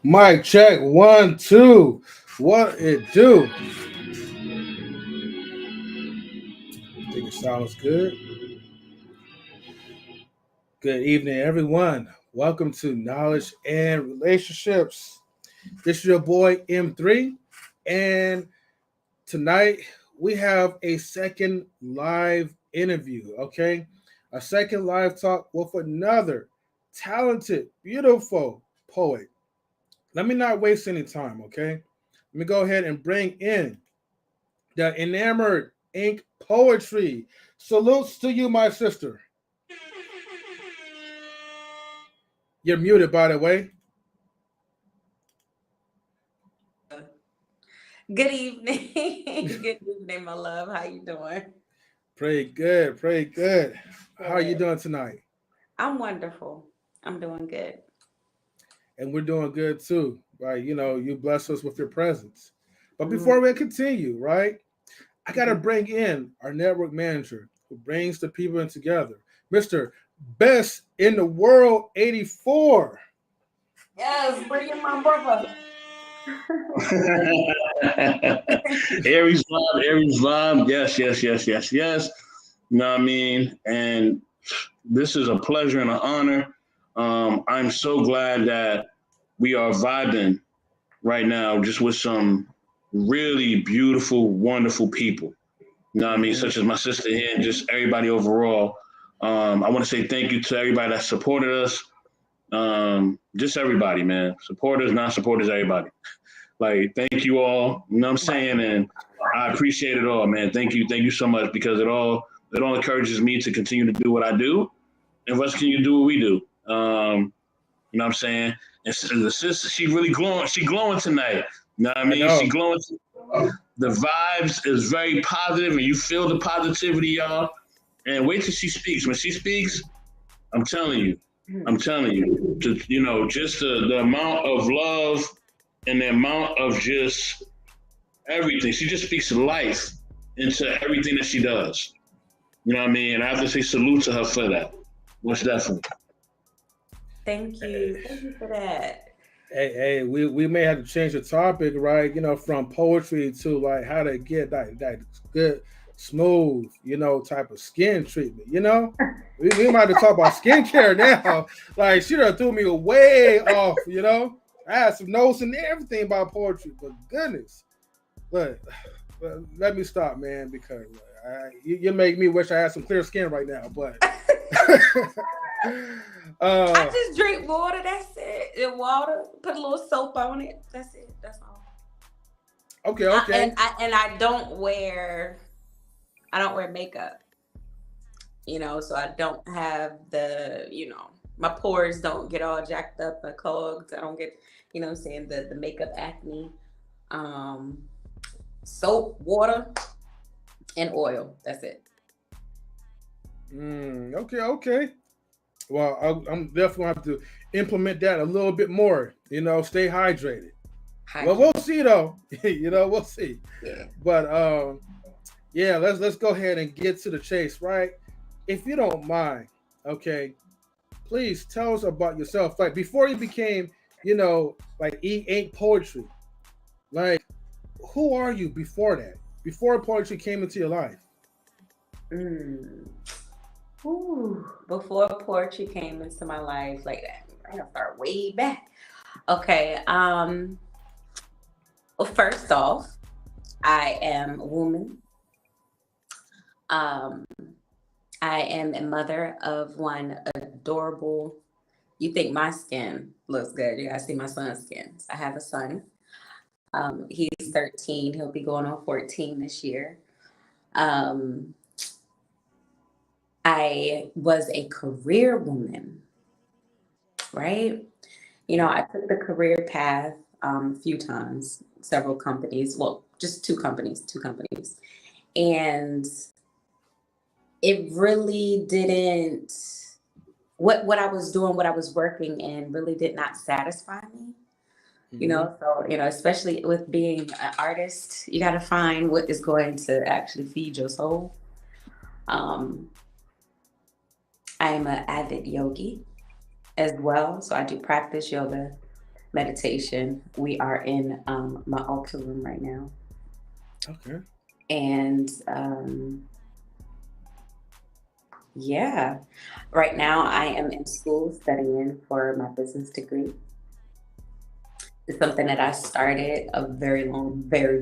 Mic check 1, 2. What it do? I think it sounds good. Good evening, everyone. Welcome to Knowledge and Relationships. This is your boy M3, and tonight we have a second live interview. Okay, a second live talk with another talented, beautiful poet. Let me not waste any time, okay? Let me go ahead and bring in the Enamored Ink poetry. Salutes to you, my sister. You're muted, by the way. Good evening. Good evening, my love. How you doing? Pretty good, pretty good. How are you doing tonight? I'm wonderful. I'm doing good. And we're doing good too, right? You know, you bless us with your presence. But before we continue, right, I got to bring in our network manager who brings the people in together, Mr. Best in the World 84. Yes, bring in my brother. Aries vibe. Yes. You know what I mean? And this is a pleasure and an honor. I'm so glad that we are vibing right now just with some really beautiful, wonderful people. You know what I mean? Such as my sister here and just everybody overall. I want to say thank you to everybody that supported us. Just everybody, man. Supporters, non-supporters, everybody. Like, thank you all. You know what I'm saying? And I appreciate it all, man. Thank you so much, because it all encourages me to continue to do what I do. And what can you do what we do? You know what I'm saying? And the sister, she really glowing. She glowing tonight. You know what I mean? She glowing. The vibes is very positive, and you feel the positivity, y'all. And wait till she speaks. When she speaks, I'm telling you, just the amount of love and the amount of just everything. She just speaks life into everything that she does. You know what I mean? And I have to say salute to her for that. Most definitely. Thank you. Thank you for that. Hey, we may have to change the topic, right? You know, from poetry to like how to get that good, smooth, type of skin treatment. You know, we might have to talk about skincare now. Like, she done threw me way off. You know, I had some notes and everything about poetry, but goodness, look, let me stop, man, because you make me wish I had some clear skin right now, but. I just drink water. That's it. And water. Put a little soap on it. That's it. That's all. Okay. I don't wear makeup. So I don't have my pores don't get all jacked up and clogged. I don't get, the makeup acne. Soap, water, and oil. That's it. Okay. Well, I'm definitely have to implement that a little bit more. Stay hydrated. Well, we'll see though. We'll see. Yeah. But let's go ahead and get to the chase, right? If you don't mind, okay, please tell us about yourself. Like, before you became like E-Ink poetry. Like, who are you before that? Before poetry came into your life? Ooh, before poetry came into my life, like I gotta start way back. Okay. Well, first off, I am a woman. Um, I am a mother of one adorable. You think my skin looks good? You gotta see my son's skin. I have a son. He's 13. He'll be going on 14 this year. Um, I was a career woman, right? I took the career path a few times, several companies. Well, just two companies. And it really didn't, what I was doing, what I was working in really did not satisfy me. So, especially with being an artist, you got to find what is going to actually feed your soul. I am an avid yogi as well. So I do practice yoga, meditation. We are in my altar room right now. Okay. And yeah, right now I am in school studying for my business degree. It's something that I started a very,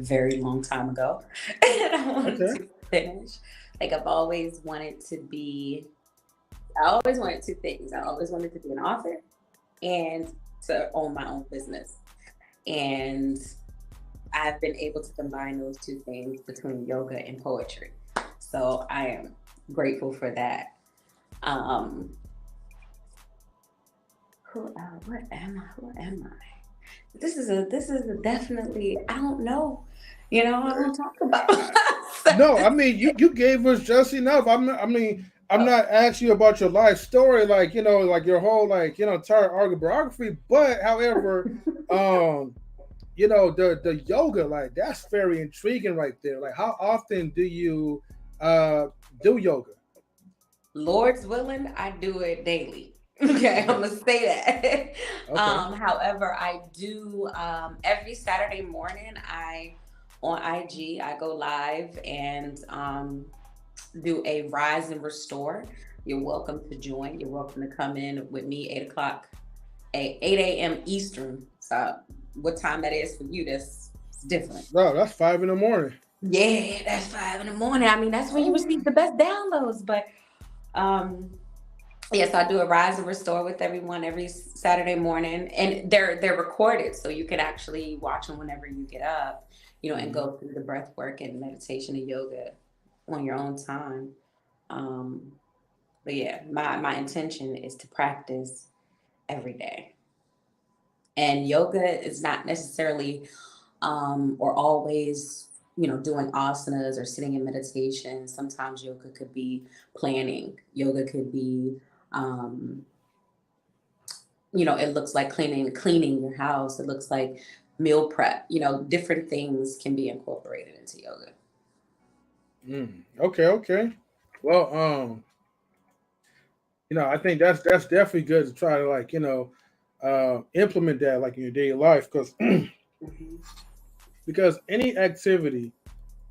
very long time ago. And I wanted to finish. Like I always wanted two things. I always wanted to be an author and to own my own business. And I've been able to combine those two things between yoga and poetry. So I am grateful for that. What am I? This is definitely, I don't know. I don't talk about myself. No, I mean you gave us just enough. I'm not asking you about your life story, like like your whole entire autobiography. But however, the yoga, like that's very intriguing right there. Like, how often do you do yoga? Lord's willing, I do it daily. Okay, I'm gonna say that. Okay. However, I do every Saturday morning. On IG, I go live and do a rise and restore. You're welcome to join. You're welcome to come in with me 8 a.m. Eastern. So, what time that is for you? That's different. No, that's 5 a.m. Yeah, that's 5 a.m. I mean, that's when you receive the best downloads. But yes, I do a rise and restore with everyone every Saturday morning, and they're recorded, so you can actually watch them whenever you get up, and go through the breath work and meditation and yoga on your own time. But yeah, my intention is to practice every day, and yoga is not necessarily or always doing asanas or sitting in meditation. Sometimes yoga could be planning. Yoga could be it looks like cleaning your house. It looks like meal prep. Different things can be incorporated into yoga. Okay. Well, I think that's definitely good to try to implement that in your daily life, because any activity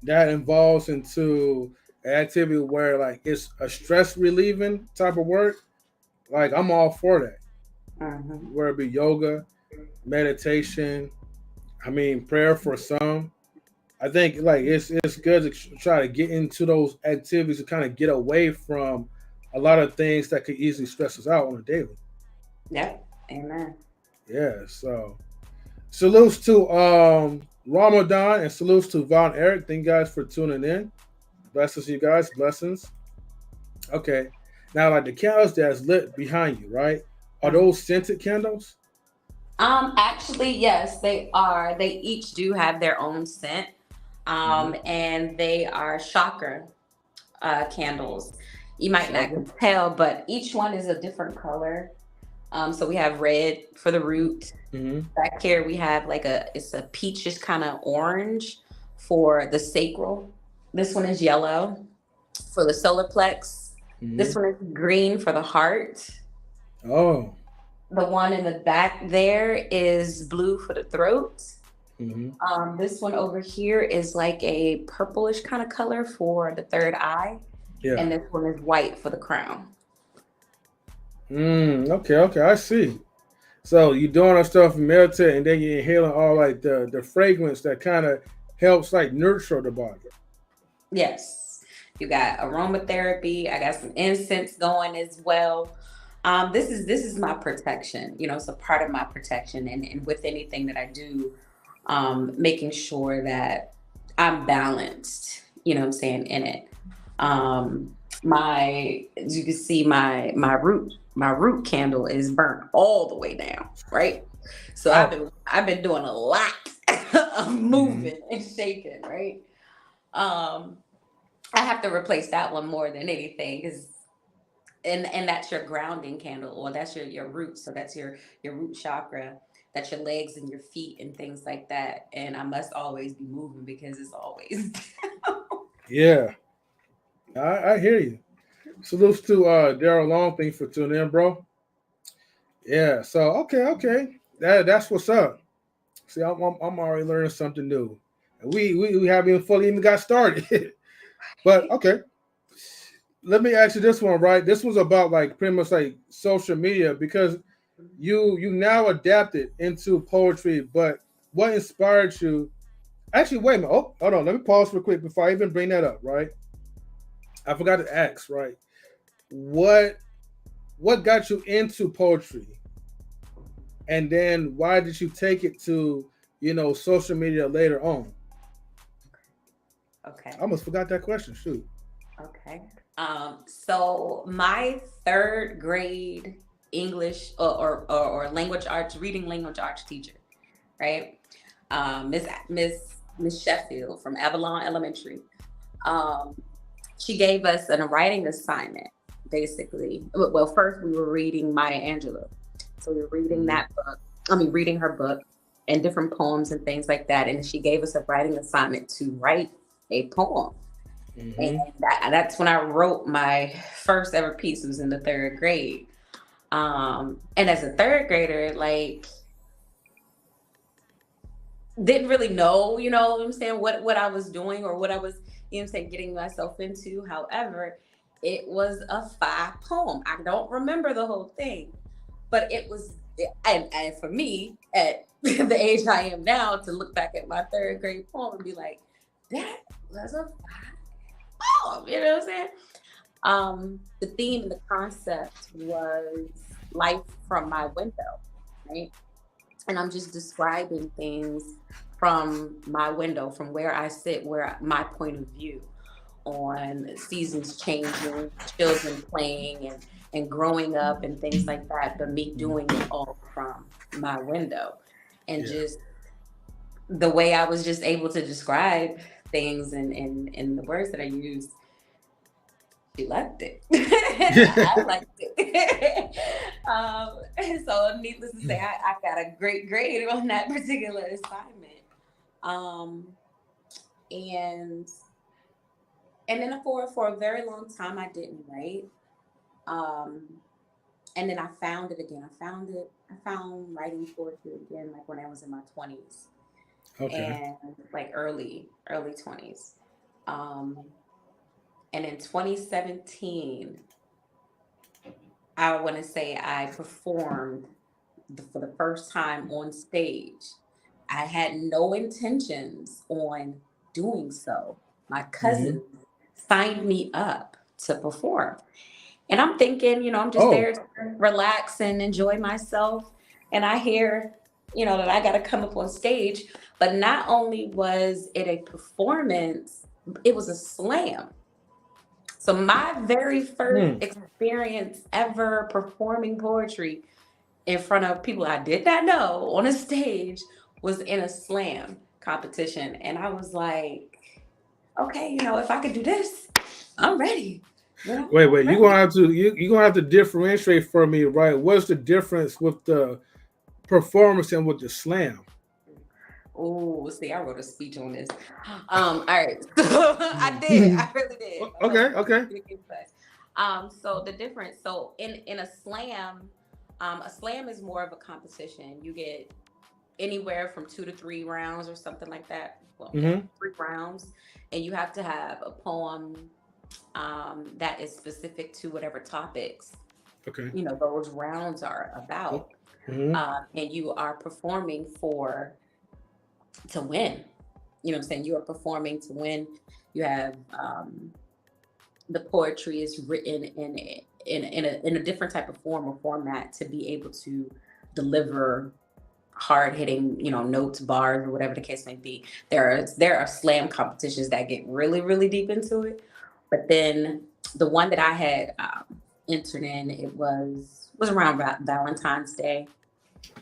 that involves into an activity where it's a stress relieving type of work, I'm all for that. Where it be yoga, meditation, prayer for some. I think it's good to try to get into those activities to kind of get away from a lot of things that could easily stress us out on a daily. Yep. Amen. Yeah. So salutes to Ramadan and salutes to Von Eric. Thank you guys for tuning in. Blessings, you guys. Blessings. Okay. Now, the candles that's lit behind you, right? Are those scented candles? Actually, yes, they are. They each do have their own scent. And they are chakra candles. You might not tell, but each one is a different color. So we have red for the root. Back here we have it's a peachish kind of orange for the sacral. This one is yellow for the solar plex. This one is green for the heart. Oh. The one in the back there is blue for the throat. Mm-hmm. This one over here is like a purplish kind of color for the third eye. Yeah. And this one is white for the crown. Okay, I see. So you're doing our stuff in military, and then you're inhaling all like the fragrance that kind of helps like nurture the body. Yes. You got aromatherapy. I got some incense going as well. This is my protection. It's a part of my protection, and with anything that I do, making sure that I'm balanced. What I'm saying, in it. As you can see, my root candle is burnt all the way down, right? So I've been doing a lot of moving and shaking, right? I have to replace that one more than anything, because and that's your grounding candle, or that's your root. So that's your root chakra. That's your legs and your feet and things like that. And I must always be moving because it's always down. Yeah, I hear you. Salutes to Daryl Long. Thanks for tuning in, bro. Yeah. So okay. That's what's up. See, I'm already learning something new. And we haven't even got started. But okay. Let me ask you this one, right? This was about like pretty much like social media, because you now adapted into poetry, but what inspired you? Actually, wait a minute. Oh, hold on. Let me pause real quick before I even bring that up, right? I forgot to ask, right? What got you into poetry? And then why did you take it to, social media later on? Okay. I almost forgot that question. Shoot. Okay. So my third grade English or language arts, reading language arts teacher, right? Miss Sheffield from Avalon Elementary. She gave us a writing assignment, basically. Well, first we were reading Maya Angelou. So we were reading that book. Reading her book and different poems and things like that. And she gave us a writing assignment to write a poem. And that's when I wrote my first ever piece. It was in the third grade. And as a third grader, like, didn't really know, what I'm saying, what I was doing or what I was, getting myself into. However, it was a 5 poem. I don't remember the whole thing, but it was, and for me, at the age I am now, to look back at my third grade poem and be like, that was a 5 poem, you know what I'm saying? The theme and the concept was life from my window, right? And I'm just describing things from my window, from where I sit, where my point of view on seasons changing, children playing and growing up and things like that, but me doing it all from my window. And just the way I was just able to describe things and the words that I used, she liked it. I liked it. So needless to say, I got a great grade on that particular assignment. And then for a very long time I didn't write. And then I found it again. I found writing poetry again, like when I was in my 20s. Okay. And like early 20s. And in 2017, I want to say I performed for the first time on stage. I had no intentions on doing so. My cousin signed me up to perform. And I'm thinking, I'm just there to relax and enjoy myself. And I hear, that I got to come up on stage. But not only was it a performance, it was a slam. So my very first experience ever performing poetry in front of people I did not know on a stage was in a slam competition. And I was like, okay, if I could do this, I'm ready. Wait, you're gonna have to differentiate for me, right? What's the difference with the performance and with the slam? Oh, see, I wrote a speech on this. All right. I really did. Okay. So the difference, so in a slam, A slam is more of a competition. You get anywhere from 2 to 3 rounds or something like that. Well, yeah, Mm-hmm. 3 rounds, and you have to have a poem that is specific to whatever topics Okay. those rounds are about, Mm-hmm. and you are performing to win. You know what I'm saying? You are performing to win. You have the poetry is written in a different type of form or format to be able to deliver hard hitting, notes, bars, or whatever the case may be. There are slam competitions that get really, really deep into it. But then the one that I had entered in, it was around Valentine's Day,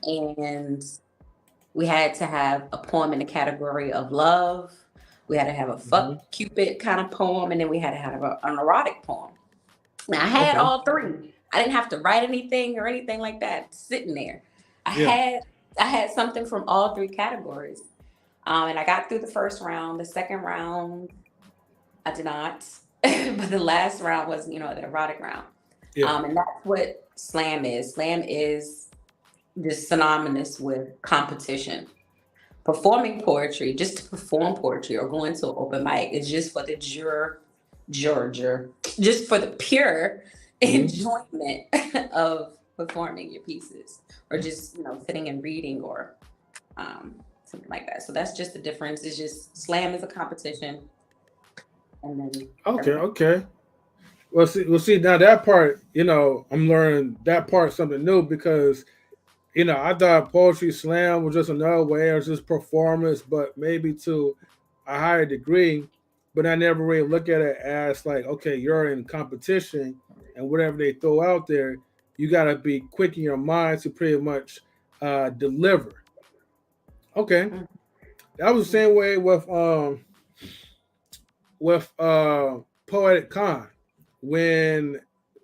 and we had to have a poem in the category of love. We had to have a Mm-hmm. fuck Cupid kind of poem, and then we had to have an erotic poem. Now I had Okay. all three. I didn't have to write anything or anything like that sitting there. I Yeah. had I had something from all three categories. And I got through the first round. The second round, I did not. But the last round was, the erotic round. Yeah. And that's what slam is. Slam is just synonymous with competition. Performing poetry, just to perform poetry or going to an open mic is just for the just for the pure Mm-hmm. enjoyment of performing your pieces, or just sitting and reading, or something like that. So that's just the difference. It's just slam is a competition, and then Okay. Okay. Well, see. Now that part, I'm learning that part something new because I thought poetry slam was just another way, or just performance, but maybe to a higher degree. But I never really look at it as like, okay, you're in competition, and whatever they throw out there, you got to be quick in your mind to pretty much deliver. Okay, that was the same way with Poetic Con when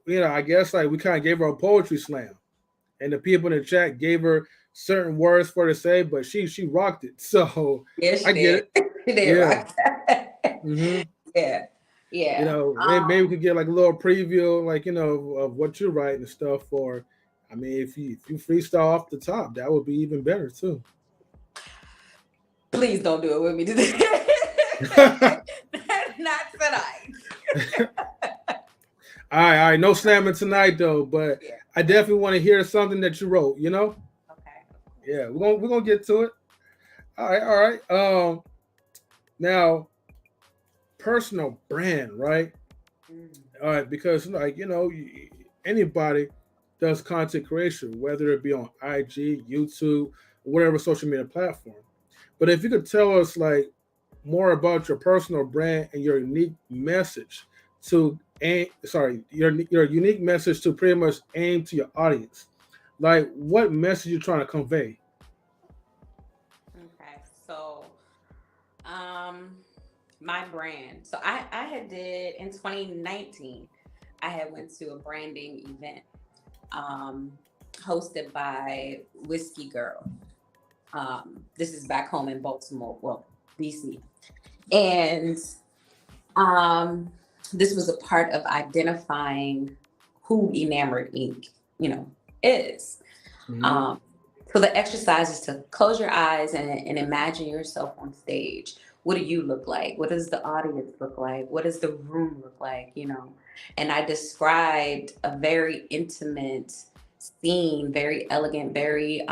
I guess like we kind of gave her a poetry slam, and the people in the chat gave her certain words for her to say, but she rocked it. So yeah, she I get did. it. She did Yeah. rock that. hmm Yeah, yeah. Maybe we could get like a little preview, like of what you're writing and stuff. Or, I mean, if you freestyle off the top, that would be even better too. Please don't do it with me today. all Not tonight. right, all right. No slamming tonight though, but Yeah. I definitely want to hear something that you wrote. Okay. Yeah, we're gonna get to it. All right, all right. Now personal brand, right? Mm. All right, because like anybody does content creation, whether it be on IG, YouTube, whatever social media platform. But if you could tell us like more about your personal brand and your unique message to aim, sorry, your unique message to pretty much aim to your audience, like what message you're trying to convey. Okay. So, um, my brand. So I had did in 2019. I had went to a branding event, um, hosted by Whiskey Girl. This is back home in Baltimore, well, BC, and um, this was a part of identifying who Enamored Ink, is. Mm-hmm. Um, so the exercise is to close your eyes and imagine yourself on stage. What do you look like? What does the audience look like? What does the room look like? And I described a very intimate scene, very elegant, very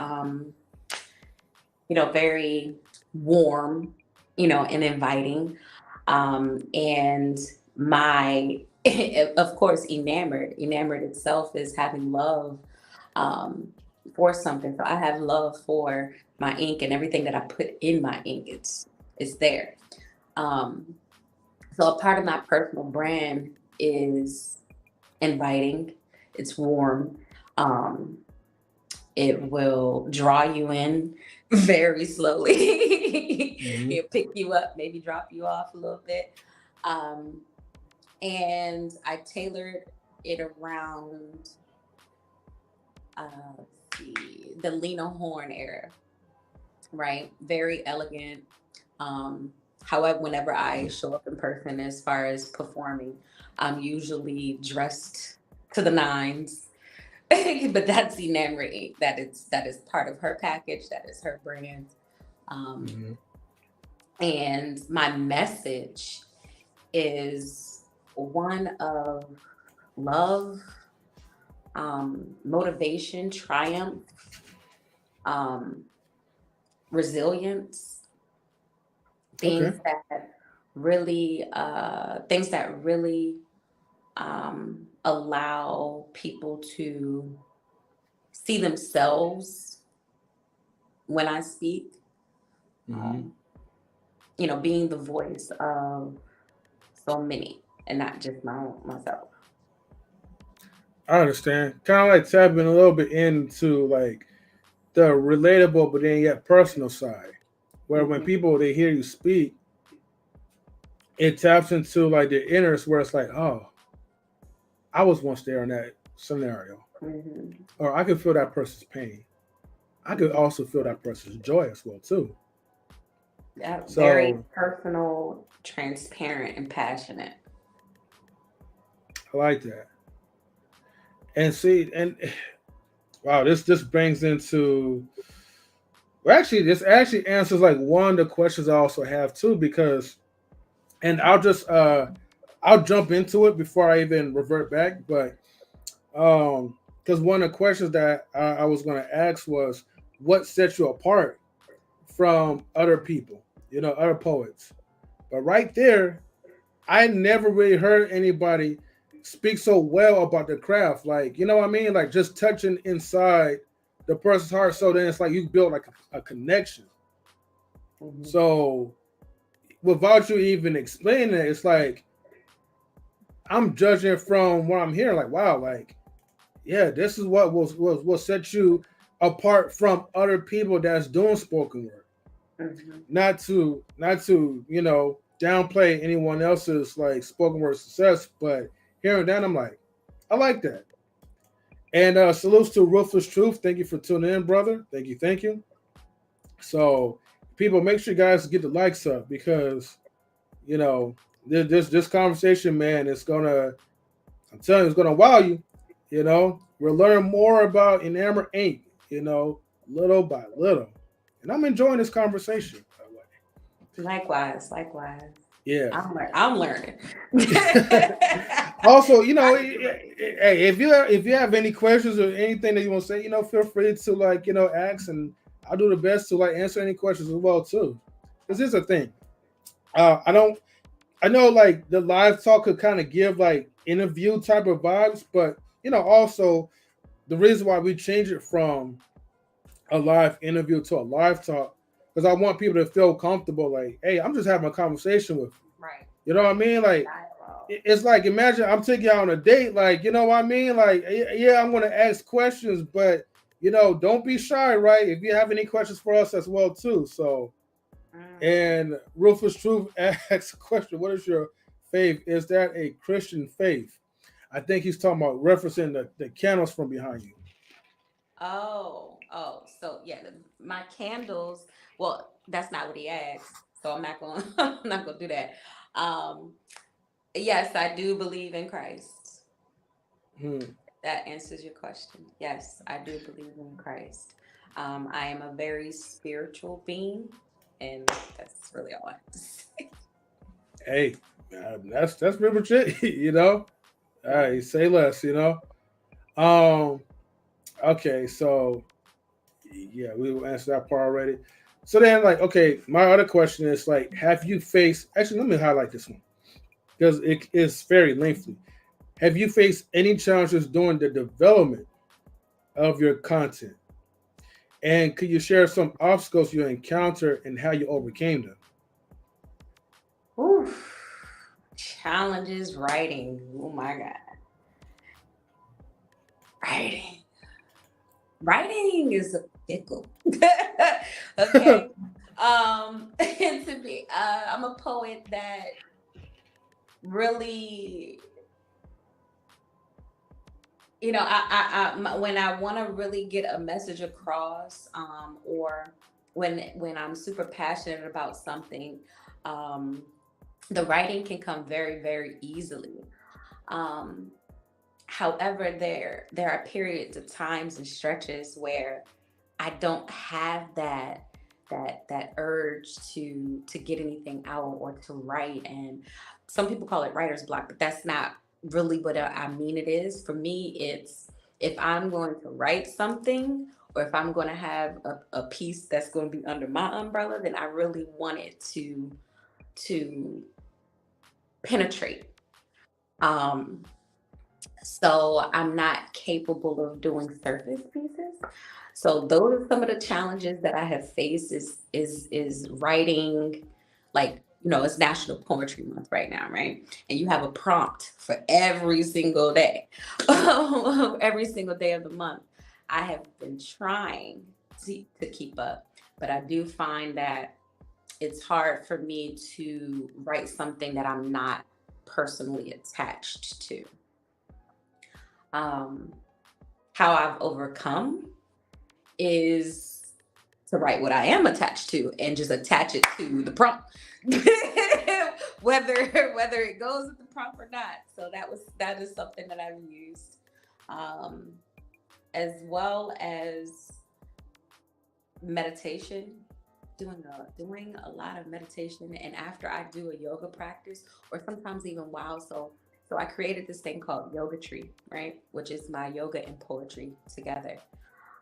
very warm, and inviting. And my, of course, enamored itself is having love um, for something. So I have love for my ink and everything that I put in my ink. It's there. Um, so a part of my personal brand is inviting. It's warm. Um, it will draw you in very slowly. Mm-hmm. It'll pick you up, maybe drop you off a little bit. Um, and I tailored it around the Lena Horne era, right? Very elegant. However, whenever I show up in person as far as performing, I'm usually dressed to the nines, but that's Enamored Ink. That is part of her package. That is her brand. And my message is one of love, motivation, triumph, resilience, things that really allow people to see themselves when I speak. Being the voice of so many and not just myself. I understand. Kind of like tapping a little bit into like the relatable but then yet personal side, where when people they hear you speak, it taps into like their inners where it's like, oh, I was once there in that scenario, or I could feel that person's pain. I could also feel that person's joy as well too. Yeah, so, very personal, transparent, and passionate. I like that. And see, and wow, this brings into this actually answers like one of the questions I also have too, because and I'll just I'll jump into it before I even revert back, but because one of the questions that I was going to ask was what sets you apart from other people, other poets. But right there, I never really heard anybody speak so well about the craft. Like, you know what I mean? Like just touching inside the person's heart. So then it's like you build like a connection. So without you even explaining it, it's like I'm judging from what I'm hearing. Like, wow, like, yeah, this is what will set you apart from other people that's doing spoken word. Not to downplay anyone else's like spoken word success, but hearing that, I'm like, I like that. And salutes to Ruthless Truth. Thank you for tuning in, brother. Thank you. So people, make sure you guys get the likes up, because this conversation, man, I'm telling you, it's gonna wow you. We're learning more about Enamored Ink, little by little. And I'm enjoying this conversation. Likewise. Yeah. I'm learning. Also, hey, if you have any questions or anything that you want to say, feel free to ask, and I'll do the best to answer any questions as well too. Because this is a thing. I know like the live talk could kind of give like interview type of vibes, but also the reason why we change it from a live interview to a live talk, because I want people to feel comfortable. Like, hey, I'm just having a conversation with you. Right. You know what I mean? Like, it's like, imagine I'm taking you out on a date. Like, you know what I mean? Like, yeah, I'm going to ask questions, but don't be shy, right? If you have any questions for us as well too. So, and Ruthless Truth asks a question: what is your faith? Is that a Christian faith? I think he's talking about referencing the candles from behind you. So yeah, my candles. Well, that's not what he asked, so I'm not gonna do that. Yes, I do believe in Christ. That answers your question. Yes, I do believe in Christ. I am a very spiritual being, and that's really all I have to say. Hey, that's pretty much it. All right, say less. Okay, so yeah, we will answer that part already. So then, like, okay, my other question is like, have you faced? Actually, let me highlight this one because it is very lengthy. Have you faced any challenges during the development of your content? And could you share some obstacles you encountered and how you overcame them? Oof. Challenges writing. Oh my God. Writing is a pickle. Okay. And to be, I'm a poet that really, when I want to really get a message across, or when I'm super passionate about something, the writing can come very, very easily. However, there are periods of times and stretches where I don't have that urge to get anything out or to write. And some people call it writer's block, but that's not really what I mean it is. For me, it's if I'm going to write something or if I'm going to have a piece that's going to be under my umbrella, then I really want it to penetrate. Um, so I'm not capable of doing surface pieces. So those are some of the challenges that I have faced is writing, like, it's National Poetry Month right now, right? And you have a prompt for every single day, every single day of the month. I have been trying to keep up, but I do find that it's hard for me to write something that I'm not personally attached to. How I've overcome is to write what I am attached to and just attach it to the prompt, whether it goes with the prompt or not. So that is something that I've used, as well as meditation. Doing a lot of meditation, and after I do a yoga practice, or sometimes even while. So I created this thing called Yoga Tree, right? Which is my yoga and poetry together.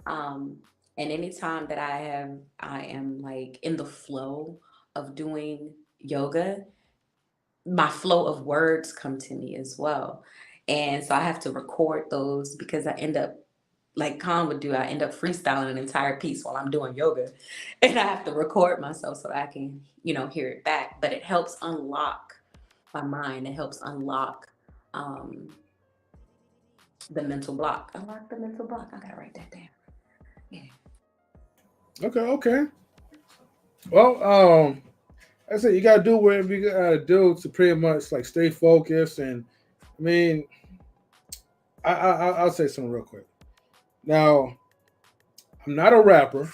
And anytime that I am like in the flow of doing yoga, my flow of words come to me as well. And so I have to record those because I end up, like Khan would do, I end up freestyling an entire piece while I'm doing yoga. And I have to record myself so I can, hear it back. But it helps unlock my mind. It helps unlock the mental block. Unlock the mental block. I gotta write that down. Yeah. Okay. Well, I said you gotta do whatever you gotta do to pretty much like stay focused. And I mean, I'll say something real quick. Now, I'm not a rapper,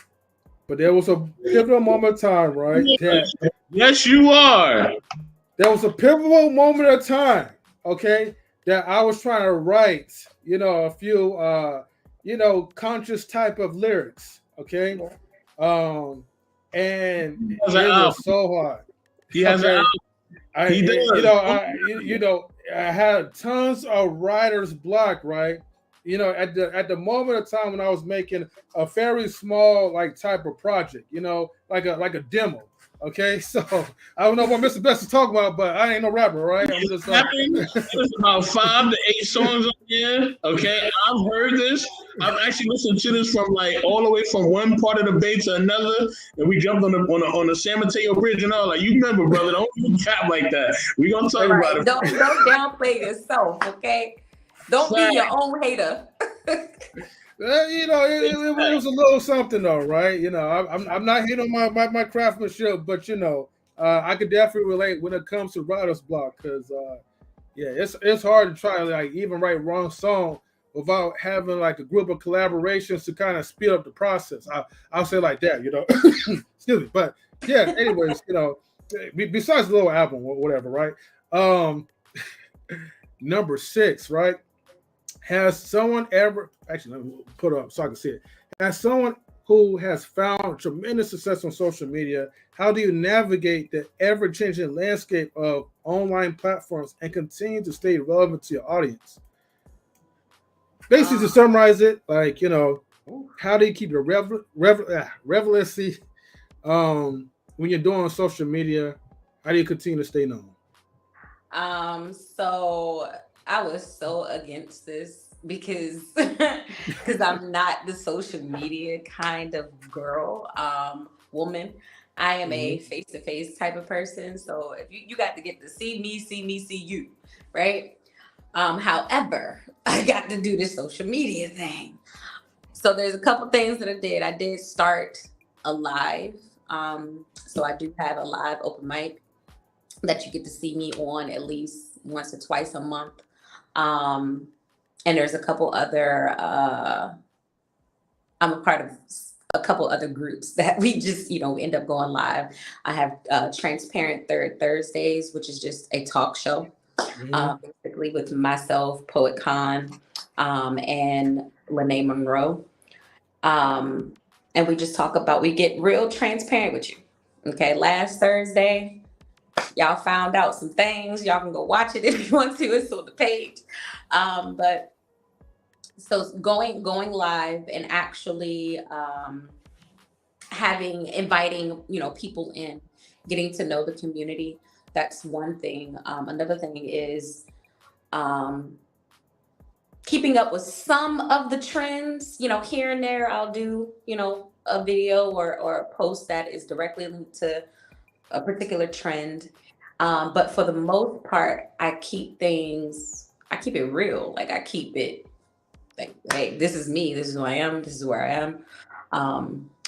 but there was a pivotal moment of time, right? Yes, you are. There was a pivotal moment of time, okay, that I was trying to write, a few, conscious type of lyrics, okay, and it was so hard. He has an album. He does. I had tons of writer's block, right? At the moment of time when I was making a very small like type of project, like a demo. Okay, so I don't know what Mr. Best is talking about, but I ain't no rapper, right? I'm just there's about 5 to 8 songs on here. Okay, I've heard this. I've actually listened to this from like all the way from one part of the bay to another, and we jumped on the San Mateo Bridge and all. Like, you remember, brother? Don't even cap like that. We gonna talk about it. Don't downplay yourself, okay? Don't be your own hater. It was a little something though, right? I'm not hitting on my craftsmanship, but I could definitely relate when it comes to writer's block because it's hard to try to like even write wrong song without having like a group of collaborations to kind of speed up the process. I'll say like that, Excuse me, but yeah. Anyways, besides the little album or whatever, right? Number 6, right? Has someone ever, actually, let me put it up so I can see it. As someone who has found tremendous success on social media, how do you navigate the ever-changing landscape of online platforms and continue to stay relevant to your audience? Basically, to summarize it, like, how do you keep your relevancy when you're doing social media? How do you continue to stay known? So I was so against this because I'm not the social media kind of girl, woman. I am a face-to-face type of person. So if you got to get to see me, see you, right? However, I got to do this social media thing. So there's a couple things that I did. I did start a live. So I do have a live open mic that you get to see me on at least once or twice a month. And there's a couple other, I'm a part of a couple other groups that we just, end up going live. I have Transparent Third Thursdays, which is just a talk show basically with myself, Poet Khan, and Lene Monroe. And we just talk about, we get real transparent with you. Okay, last Thursday, y'all found out some things. Y'all can go watch it if you want to. It's on the page. But so going live and actually inviting, people in, getting to know the community. That's one thing. Another thing is keeping up with some of the trends. Here and there, I'll do, a video or a post that is directly linked to a particular trend. But for the most part, I keep it real. Like, I keep it like, hey, this is me. This is who I am. This is where I am.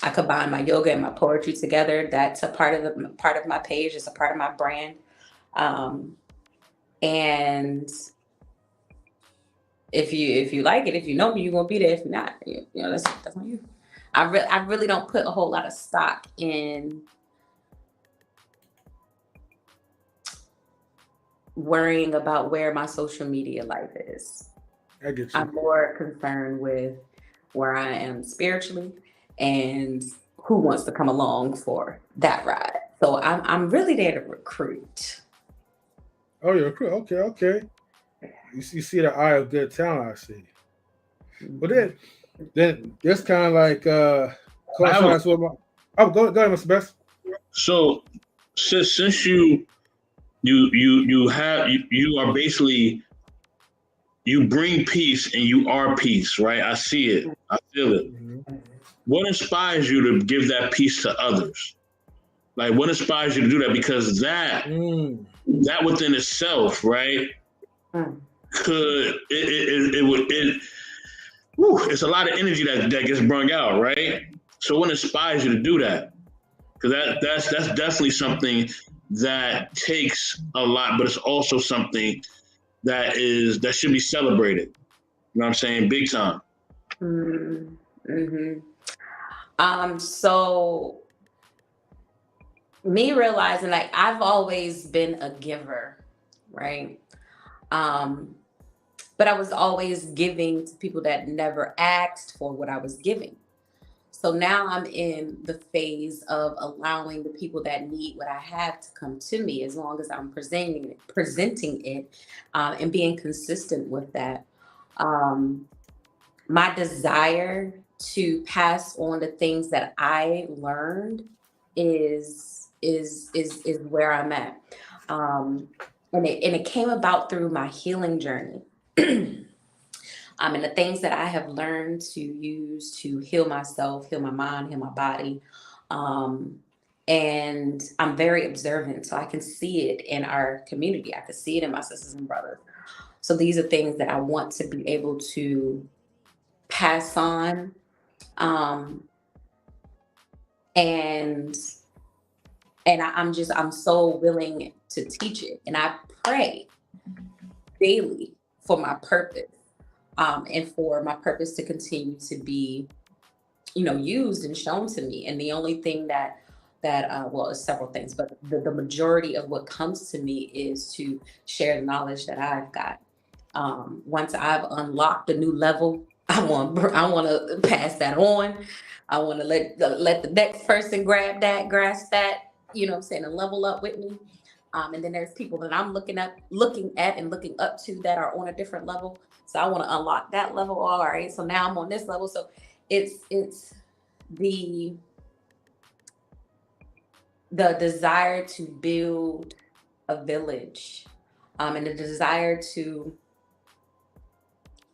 I combine my yoga and my poetry together. That's a part of my page. It's a part of my brand. And if you like it, if you know me, you're gonna be there. If not, that's on you. I really don't put a whole lot of stock in worrying about where my social media life is. I get you. I'm more concerned with where I am spiritually and who wants to come along for that ride. So I'm really there to recruit. Oh, you're a recruit. Okay. You see the eye of good talent, I see. But then it's kind of like go ahead, Mr. Best. So since you are basically, you bring peace and you are peace, right? I see it. I feel it. Mm-hmm. What inspires you to give that peace to others? Like, what inspires you to do that? Because that within itself, right, could it's a lot of energy that gets brung out, right? So what inspires you to do that? Because that's definitely something that takes a lot, but it's also something that should be celebrated. You know what I'm saying? Big time. Mm-hmm. So me realizing, like, I've always been a giver, right? But I was always giving to people that never asked for what I was giving. So now I'm in the phase of allowing the people that need what I have to come to me, as long as I'm presenting it, and being consistent with that. My desire to pass on the things that I learned is where I'm at. And it came about through my healing journey. And the things that I have learned to use to heal myself, heal my mind, heal my body. And I'm very observant, so I can see it in our community. I can see it in my sisters and brothers. So these are things that I want to be able to pass on. And I'm so willing to teach it. And I pray daily for my purpose. And for my purpose to continue to be, used and shown to me. And the only thing that well, it's several things, but the majority of what comes to me is to share the knowledge that I've got. Once I've unlocked a new level, I want to pass that on. I want to let the next person grasp that, and level up with me. And then there's people that I'm looking at and looking up to that are on a different level. So I want to unlock that level. All right. So now I'm on this level. So it's the desire to build a village, and the desire to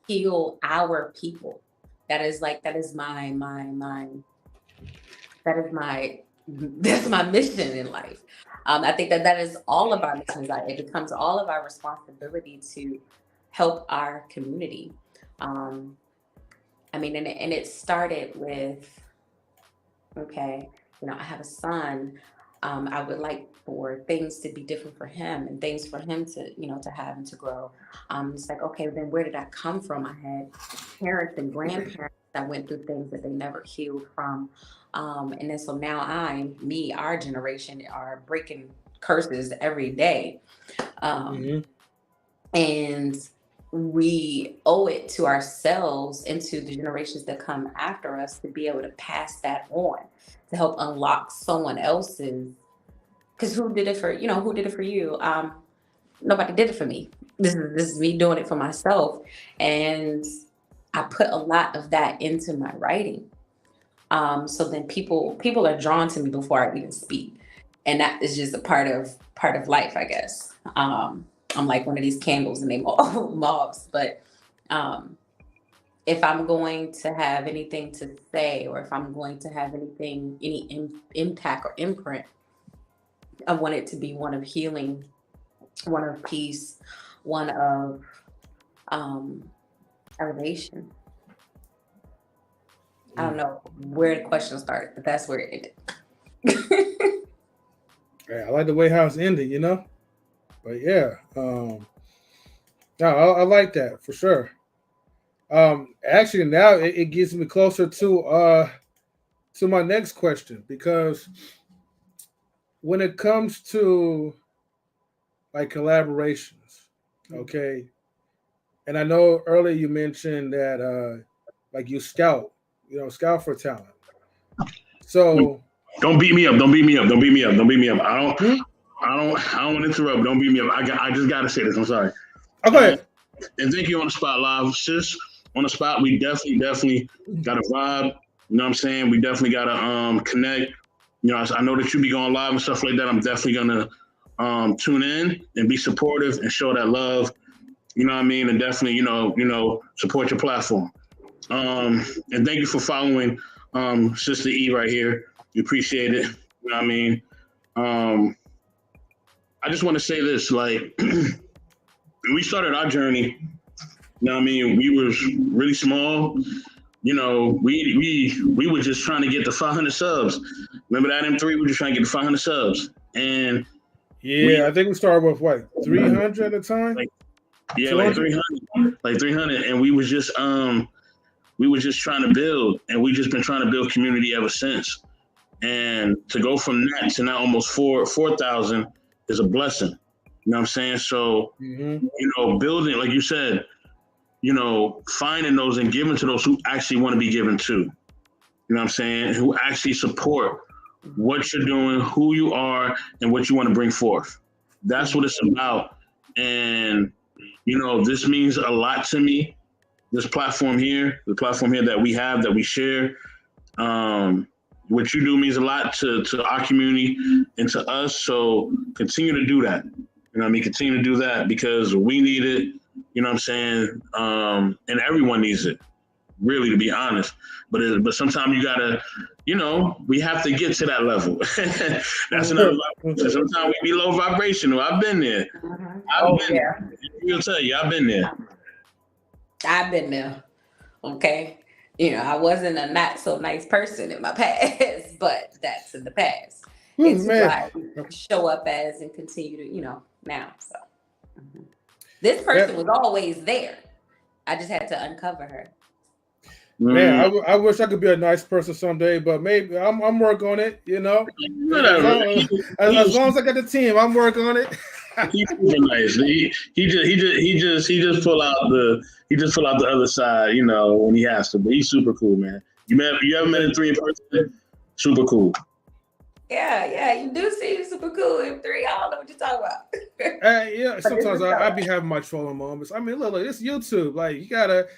heal our people. That's my mission in life. I think that is all of our missions. It becomes all of our responsibility to help our community. And it started with, okay, I have a son. I would like for things to be different for him and things for him to, to have and to grow. It's like, okay, then where did that come from? I had parents and grandparents that went through things that they never healed from. And then so now our generation are breaking curses every day. And we owe it to ourselves and to the generations that come after us to be able to pass that on, to help unlock someone else's. Because who did it for you? Nobody did it for me. This is me doing it for myself, and I put a lot of that into my writing. So then people are drawn to me before I even speak, and that is just a part of life, I guess. I'm like one of these candles and they mobs, but if I'm going to have anything to say, or if I'm going to have any impact or imprint, I want it to be one of healing, one of peace, one of elevation. I don't know where the question started, but that's where it ended. Yeah, I like the way how it's ended, you know. But yeah, no, I like that for sure. Actually, now it gets me closer to my next question, because when it comes to like collaborations, okay, and I know earlier you mentioned that like you scout for talent. So don't beat me up. Don't beat me up. Don't beat me up. Don't beat me up. I don't want to interrupt. Don't beat me up. I just gotta say this. I'm sorry. Okay. And thank you on the spot live, sis. On the spot, we definitely got a vibe. You know what I'm saying? We definitely gotta connect. You know, I know that you be going live and stuff like that. I'm definitely gonna tune in and be supportive and show that love. You know what I mean? And definitely, support your platform. And thank you for following Sister E right here. We appreciate it. You know what I mean? I just want to say this, like, when we started our journey, you know what I mean, we were really small. You know, we were just trying to get to 500 subs. Remember that M3? We were just trying to get to 500 subs. And I think we started with what, 300 at the time? Like 300. Like 300. And we was just trying to build, and we just been trying to build community ever since. And to go from that to now almost 4,000 is a blessing. You know what I'm saying? So, building, like you said, finding those and giving to those who actually want to be given to. You know what I'm saying? Who actually support what you're doing, who you are, and what you want to bring forth. That's what it's about. And, this means a lot to me. This platform here, the platform here that we have, that we share, what you do means a lot to our community and to us. So continue to do that. Continue to do that, because we need it. You know what I'm saying? And everyone needs it, really, to be honest. But sometimes you gotta, we have to get to that level. That's another level. Sometimes we be low vibrational. I've been there. I'll tell you, I've been there. I've been there. Okay. I wasn't a not so nice person in my past, but that's in the past. It's who I show up as and continue to, now. So this person was always there. I just had to uncover her. Man, I wish I could be a nice person someday, but maybe I'm working on it. As long as I got the team, I'm working on it. He's nice. He just pull out the other side, when he has to. But he's super cool, man. You ever met M3 in person? Super cool. Yeah, you do seem super cool, M3. I don't know what you're talking about. Sometimes I be having my trolling moments. I mean, look, it's YouTube. Like, you gotta.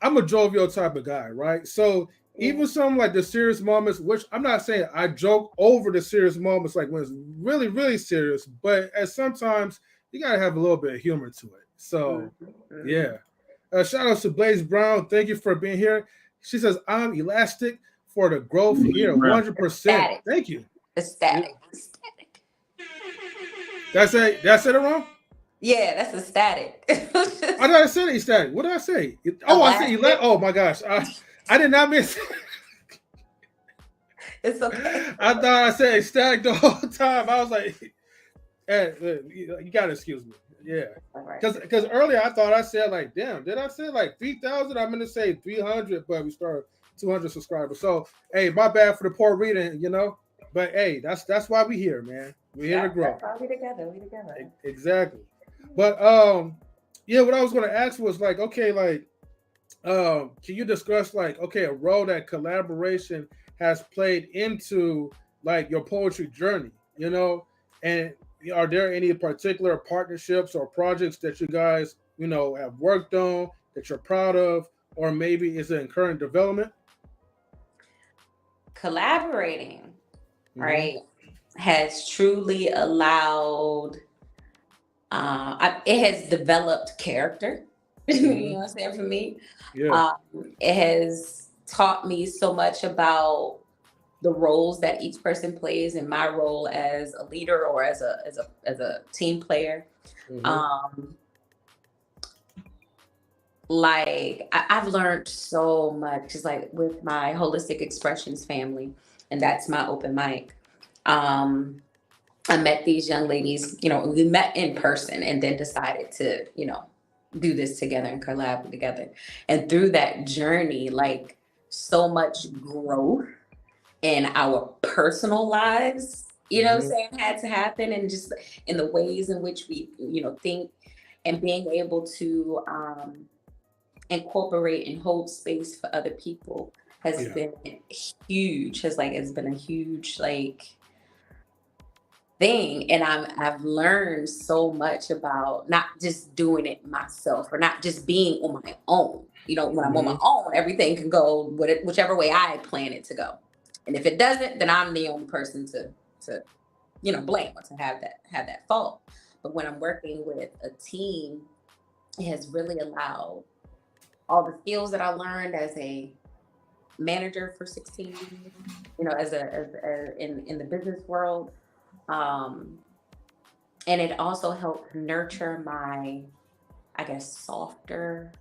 I'm a jovial type of guy, right? So even some like the serious moments, which I'm not saying I joke over the serious moments, like when it's really, really serious, but sometimes you gotta have a little bit of humor to it. So shout out to Blaze Brown. Thank you for being here. She says, I'm elastic for the growth here, 100%. Thank you. Ecstatic. That's it wrong? Yeah, that's ecstatic. I thought I said ecstatic. What did I say? I said elastic. Oh my gosh. I did not miss. It's okay. I thought I said ecstatic the whole time. I was like, hey, you gotta excuse me. Yeah. Because earlier I thought I said like, damn, did I say like 3,000? I'm gonna say 300, but we started 200 subscribers. So hey, my bad for the poor reading, But hey, that's why we here, man. We're here to grow. That's why we together. Exactly. But yeah, what I was going to ask was like, okay, like, can you discuss like, okay, a role that collaboration has played into like your poetry journey, you know? And are there any particular partnerships or projects that you guys, you know, have worked on that you're proud of, or maybe is it in current development? Collaborating, Mm-hmm. right, has truly allowed, it has developed character. You Mm-hmm. know what I'm saying? For me, Yeah. um, it has taught me so much about the roles that each person plays in my role as a leader or as a team player. Mm-hmm. Um, like I've learned so much, just like with my holistic expressions family, and that's my open mic. Um, I met these young ladies, we met in person and then decided to, do this together and collab together. And through that journey, like so much growth in our personal lives, what I'm Mm-hmm. saying, had to happen, and just in the ways in which we, think, and being able to incorporate and hold space for other people has Yeah. been huge. It's been a huge like thing, and I've learned so much about not just doing it myself or not just being on my own. When I'm on Mm-hmm. my own, everything can go whichever way I plan it to go, and if it doesn't, then I'm the only person to blame or to have that fault. But when I'm working with a team, it has really allowed all the skills that I learned as a manager for 16 years, as in the business world. Um, and it also helped nurture my, I guess, softer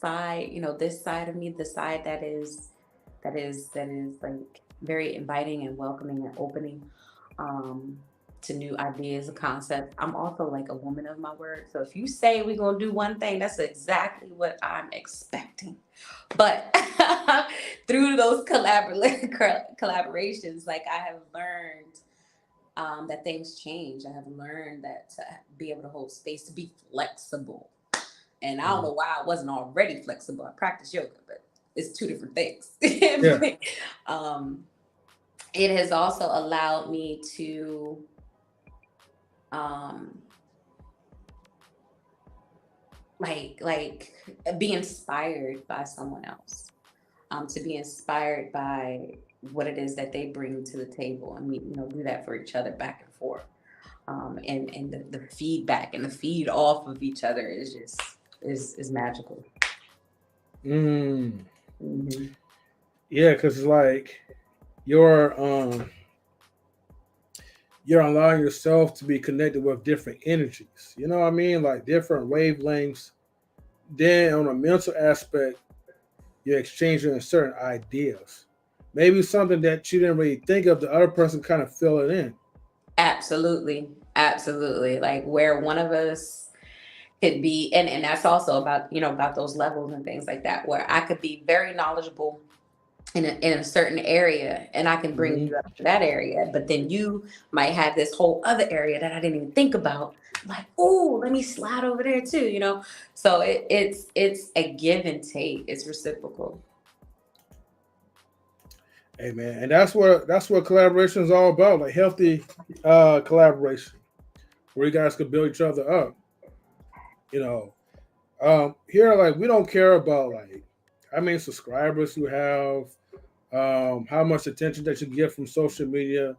side, this side of me, the side that is like very inviting and welcoming and opening, um, to new ideas and concepts. I'm also like a woman of my word. So if you say we're gonna do one thing, that's exactly what I'm expecting. But through those collaborations, like I have learned, that things change. I have learned that to be able to hold space, to be flexible. And I don't Mm-hmm. know why I wasn't already flexible. I practice yoga, but it's two different things. Yeah. um, it has also allowed me to, um, like be inspired by someone else. To be inspired by what it is that they bring to the table, and we, do that for each other back and forth. And the feedback and the feed off of each other is just is magical. Mm. Hmm. Yeah, because like you're you're allowing yourself to be connected with different energies. You know what I mean? Like different wavelengths. Then on a mental aspect, you're exchanging certain ideas. Maybe something that you didn't really think of, the other person kind of fill it in. Absolutely, absolutely. Like where one of us could be, and that's also about about those levels and things like that, where I could be very knowledgeable in a certain area, and I can bring Hmm. you up to that area, but then you might have this whole other area that I didn't even think about. Like, oh, let me slide over there too. So it's a give and take. It's reciprocal. Hey man, and that's what collaboration is all about. Like healthy collaboration, where you guys can build each other up. You know, here like we don't care about like how many subscribers you have, how much attention that you get from social media.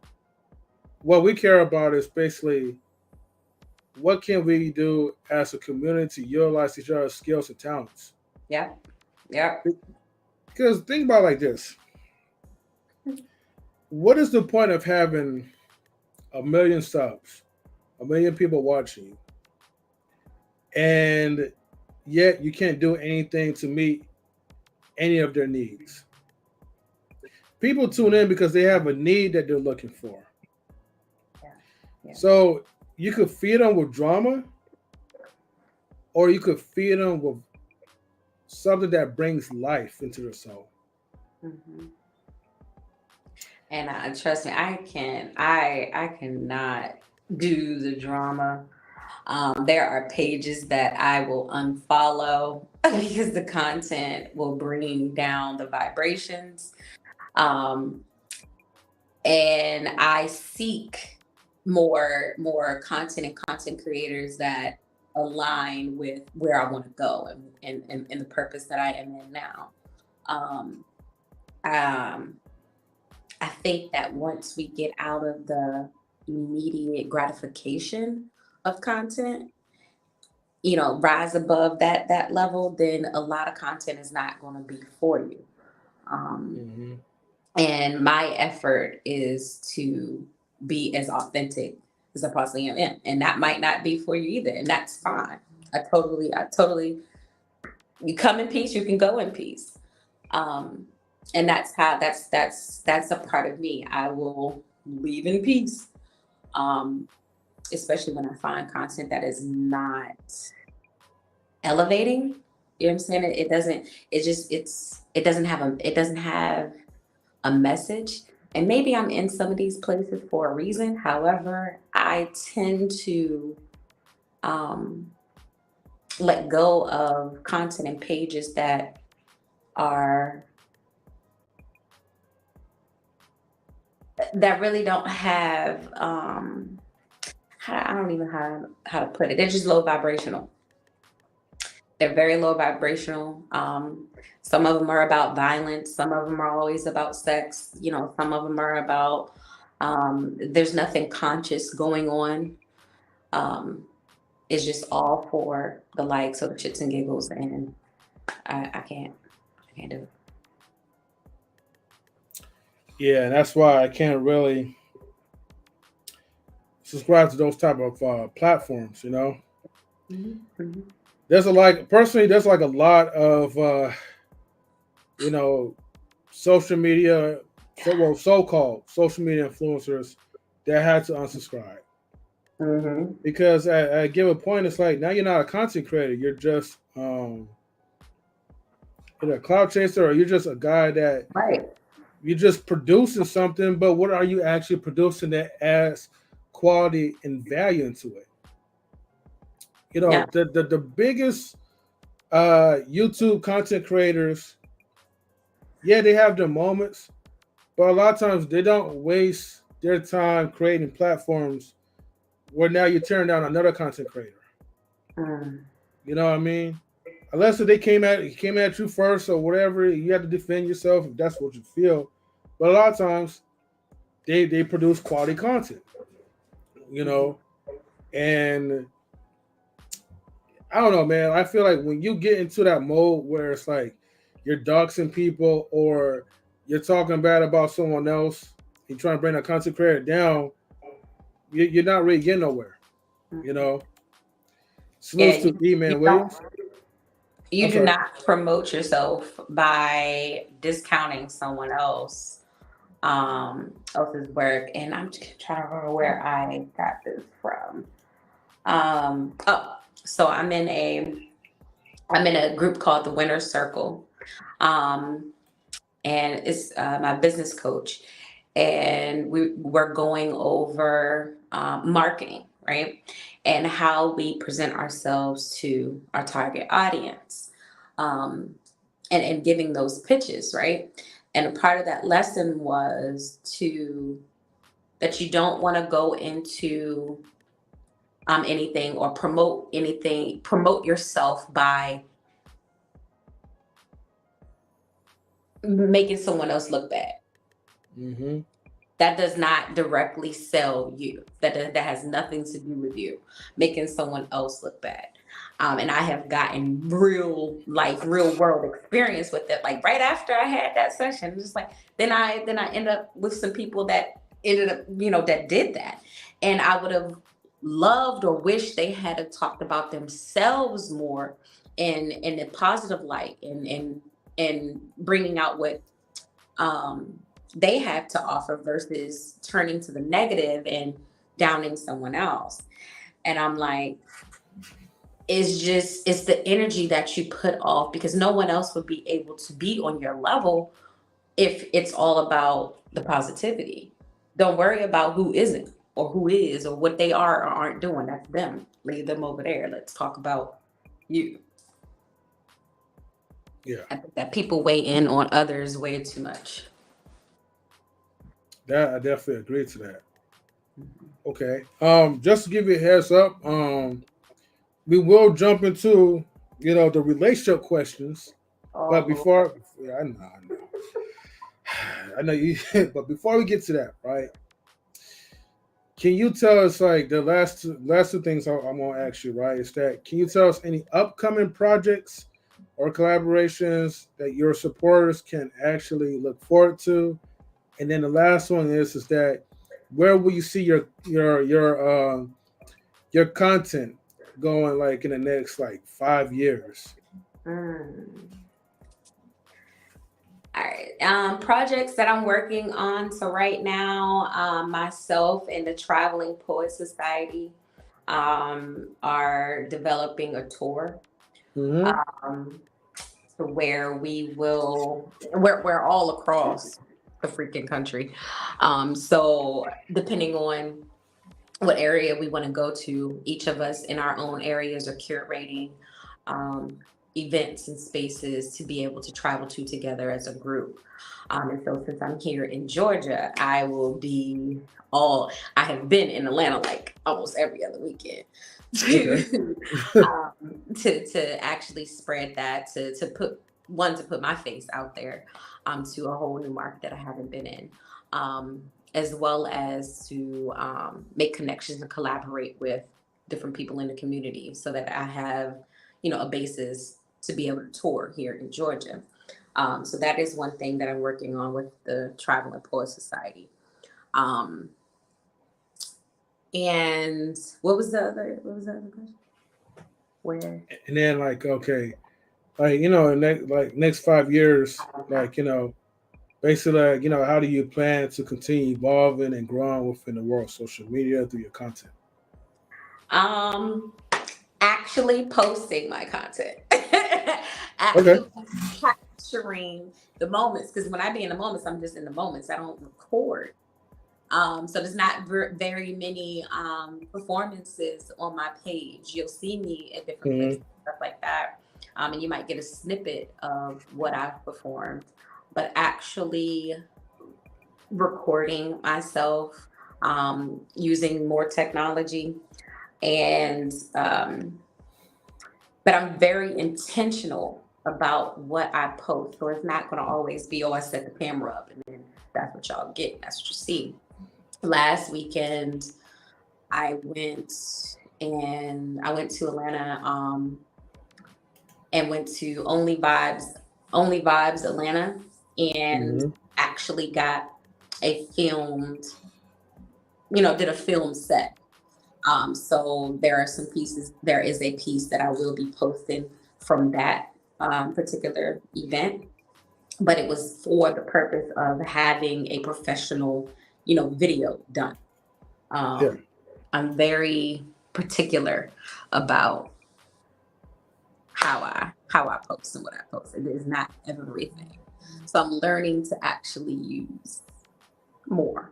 What we care about is basically what can we do as a community to utilize each other's skills and talents. Yeah, yeah. Because think about it like this: what is the point of having a million subs, a million people watching you, and yet you can't do anything to meet any of their needs? People tune in because they have a need that they're looking for. Yeah, yeah. So you could feed them with drama, or you could feed them with something that brings life into their soul. Hmm. And trust me, I cannot do the drama. There are pages that I will unfollow because the content will bring down the vibrations. Um, and I seek more content and content creators that align with where I want to go and the purpose that I am in now. Um, um, I think that once we get out of the immediate gratification of content, rise above that level, then a lot of content is not going to be for you. Mm-hmm. And my effort is to be as authentic as I possibly am, and that might not be for you either, and that's fine. I totally. You come in peace, you can go in peace. And that's a part of me. I will leave in peace. Especially when I find content that is not elevating. You know what I'm saying? It doesn't have a message. And maybe I'm in some of these places for a reason. However, I tend to let go of content and pages that really don't have I don't even know how to put it. They're just low vibrational. They're very low vibrational. Some of them are about violence. Some of them are always about sex. Some of them are about there's nothing conscious going on. It's just all for the likes or the shits and giggles, and I can't do it. Yeah, and that's why I can't really subscribe to those type of platforms. Mm-hmm. There's there's like a lot of social media, so-called social media influencers that had to unsubscribe. Mm-hmm. Because at a given point, it's like now you're not a content creator. You're just either a cloud chaser, or you're just a guy that Right. you're just producing something. But what are you actually producing that adds quality and value into it? Yeah. The biggest YouTube content creators, yeah, they have their moments, but a lot of times they don't waste their time creating platforms where now you turn down another content creator. Mm. You know what I mean? Unless they came at you first or whatever, you have to defend yourself if that's what you feel. But a lot of times they produce quality content, and I don't know, man. I feel like when you get into that mode where it's like you're doxing people or you're talking bad about someone else, you're trying to bring a content creator down, you're not really getting nowhere. Salutes to E-Man Williams. You do not promote yourself by discounting someone else's work. And I'm just trying to remember where I got this from. So I'm in a group called the Winner's Circle. And it's my business coach. And we're going over marketing, right? And how we present ourselves to our target audience, and giving those pitches, right? And a part of that lesson was that you don't want to go into anything or promote yourself by making someone else look bad. Mm-hmm. That does not directly sell you. That has nothing to do with you making someone else look bad. And I have gotten real world experience with it. Like right after I had that session, just like then I end up with some people that ended up, that did that. And I would have loved or wished they had talked about themselves more in a positive light and bringing out what they have to offer versus turning to the negative and downing someone else. And I'm like, it's the energy that you put off, because no one else would be able to be on your level if it's all about the positivity. Don't worry about who isn't. or who is or what they are or aren't doing. That's them. Leave them over there. Let's talk about you. Yeah. I think that people weigh in on others way too much. That I definitely agree to that. Okay. Just to give you a heads up, we will jump into, the relationship questions. But before, yeah, I know, I know you. But before we get to that, right? Can you tell us, like, the last two things I'm gonna ask you, right? Is that, can you tell us any upcoming projects or collaborations that your supporters can actually look forward to? And then the last one is that, where will you see your content going, like, in the next, like, 5 years? All right. Projects that I'm working on. So right now, myself and the Traveling Poet Society are developing a tour. Mm-hmm. To where we're all across the freaking country. So depending on what area we want to go to, each of us in our own areas are curating events and spaces to be able to travel to together as a group. And so since I'm here in Georgia, I have been in Atlanta like almost every other weekend to actually spread that, to put my face out there to a whole new market that I haven't been in. As well as to make connections and collaborate with different people in the community so that I have, a basis to be able to tour here in Georgia. So that is one thing that I'm working on with the Traveling Poet Society. And what was the other question? Where? And then, like, okay, like, next 5 years, like, basically, like, how do you plan to continue evolving and growing within the world of social media through your content? Actually posting my content. Actually capturing the moments, because when I be in the moments, I'm just in the moments. I don't record. So there's not very many performances on my page. You'll see me at different places, stuff like that. And you might get a snippet of what I've performed, but actually recording myself using more technology. And but I'm very intentional about what I post. So it's not going to always be, I set the camera up and then that's what y'all get. That's what you see. Last weekend, I went to Atlanta and went to Only Vibes Atlanta, and actually got did a film set. So there are some pieces. There is a piece that I will be posting from that particular event, but it was for the purpose of having a professional, video done. I'm very particular about how I post and what I post. It is not everything. So I'm learning to actually use more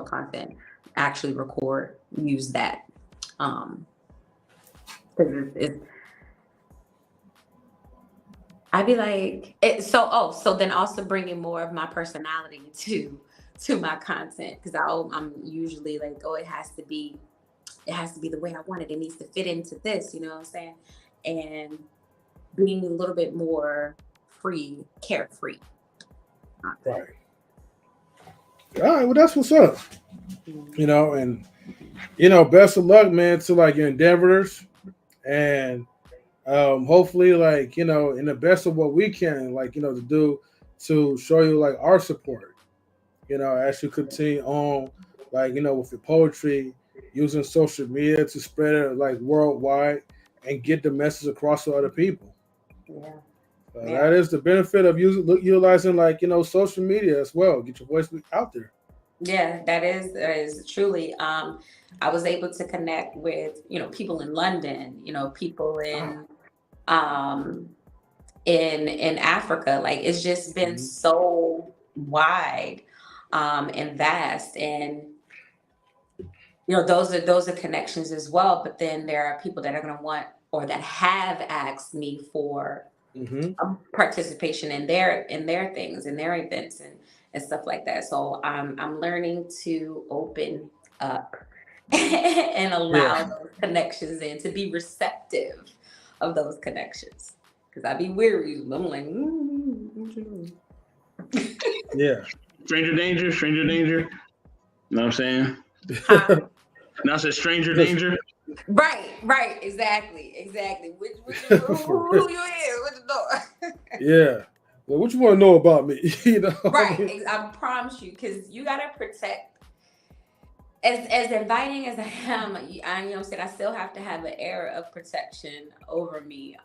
content, actually record, use that. I'd be like, so then also bringing more of my personality to my content, because I'm usually like, it has to be the way I want it. It needs to fit into this, you know what I'm saying? And being a little bit more carefree. Right. All right. Well, that's what's up. And best of luck, man, to, like, your endeavors, and hopefully, like, in the best of what we can, like, to do to show you, like, our support, as you continue on, like, with your poetry, using social media to spread it, like, worldwide and get the message across to other people. Yeah. That is the benefit of utilizing, like, social media as well. Get your voice out there. Yeah, that is truly. I was able to connect with, people in London, people in Africa. Like, it's just been so wide and vast, and you know, those are connections as well. But then there are people that are going to want, or that have asked me for participation in their things, in their events, and stuff like that. So I'm learning to open up and allow those connections in, to be receptive of those connections. Because I'd be weary. I'm like, yeah. Stranger danger, stranger danger. You know what I'm saying? Now I said stranger danger. Right, exactly. Who you is? What you doing? Yeah. Well, what you want to know about me? You know, Right. I promise you, because you gotta protect. As inviting as I am, you know what I'm saying, I still have to have an air of protection over me,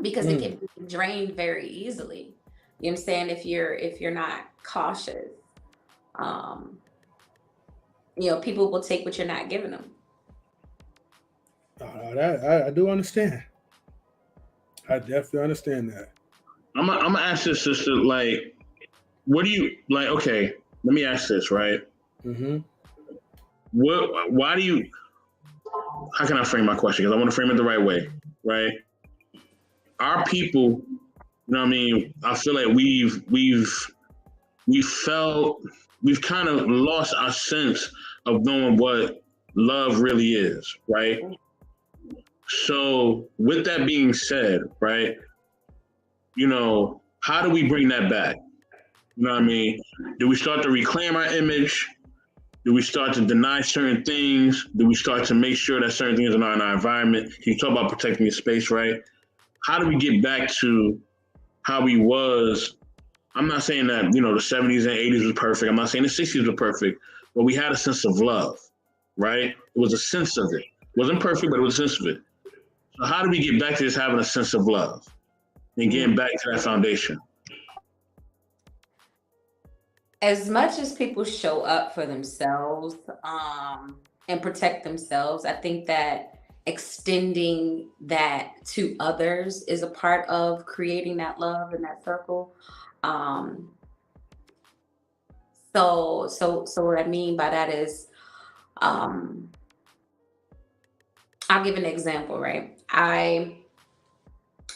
because it can be drained very easily. You know what I'm saying? If you're not cautious, you know, people will take what you're not giving them. I do understand. I definitely understand that. I'm gonna ask this, sister. Like, what do you like? Okay, let me ask this, right? Why do you? How can I frame my question? Because I want to frame it the right way, right? Our people, you know what I mean? I feel like we've kind of lost our sense of knowing what love really is, right? So with that being said, right, you know, how do we bring that back? You know what I mean? Do we start to reclaim our image? Do we start to deny certain things? Do we start to make sure that certain things are not in our environment? You talk about protecting your space, right? How do we get back to how we was? I'm not saying that, you know, the 70s and 80s was perfect. I'm not saying the 60s were perfect, but we had a sense of love, right? It was a sense of it. It wasn't perfect, but it was a sense of it. So how do we get back to just having a sense of love and getting back to that foundation? As much as people show up for themselves, and protect themselves, I think that extending that to others is a part of creating that love in that circle. Um, so what I mean by that is, I'll give an example, right? I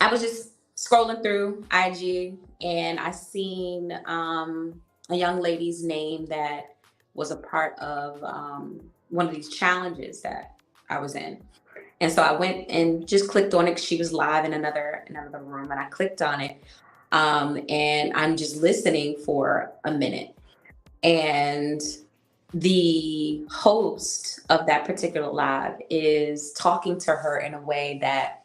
was just scrolling through IG, and I seen a young lady's name that was a part of one of these challenges that I was in. And so I went and just clicked on it. She was live in another room, and I clicked on it. And I'm just listening for a minute. And the host of that particular live is talking to her in a way that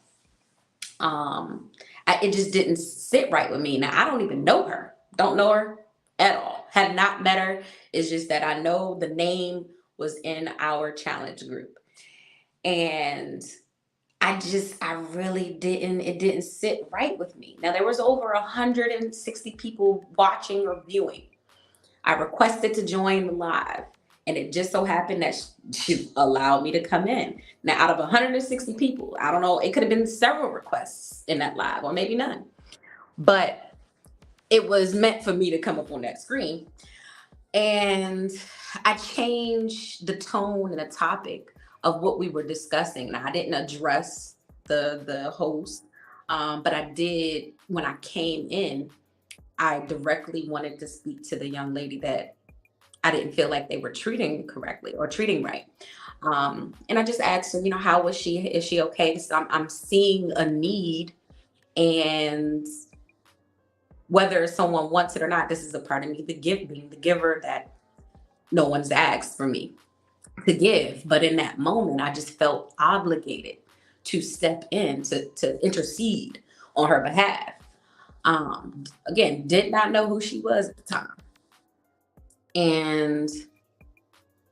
it just didn't sit right with me. Now, I don't even know her, don't know her at all, have not met her. It's just that I know the name was in our challenge group. And I really didn't, it didn't sit right with me. Now, there was over 160 people watching or viewing. I requested to join the live, and it just so happened that she allowed me to come in. Now, out of 160 people, I don't know, it could have been several requests in that live, or maybe none. But it was meant for me to come up on that screen. And I changed the tone and the topic of what we were discussing. Now, I didn't address the host, but I did, when I came in, I directly wanted to speak to the young lady that I didn't feel like they were treating correctly or treating right. And I just asked her, you know, how was she? Is she okay? So I'm seeing a need, and whether someone wants it or not, this is a part of me, being the giver that no one's asked for me to give. But in that moment, I just felt obligated to step in to intercede on her behalf. Again, did not know who she was at the time. And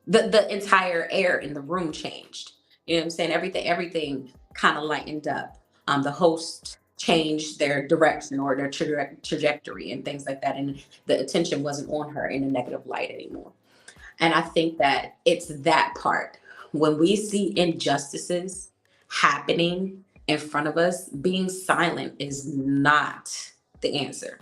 the entire air in the room changed. You know what I'm saying? Everything kind of lightened up. The host changed their direction or their trajectory and things like that. And the attention wasn't on her in a negative light anymore. And I think that it's that part. When we see injustices happening in front of us, being silent is not the answer.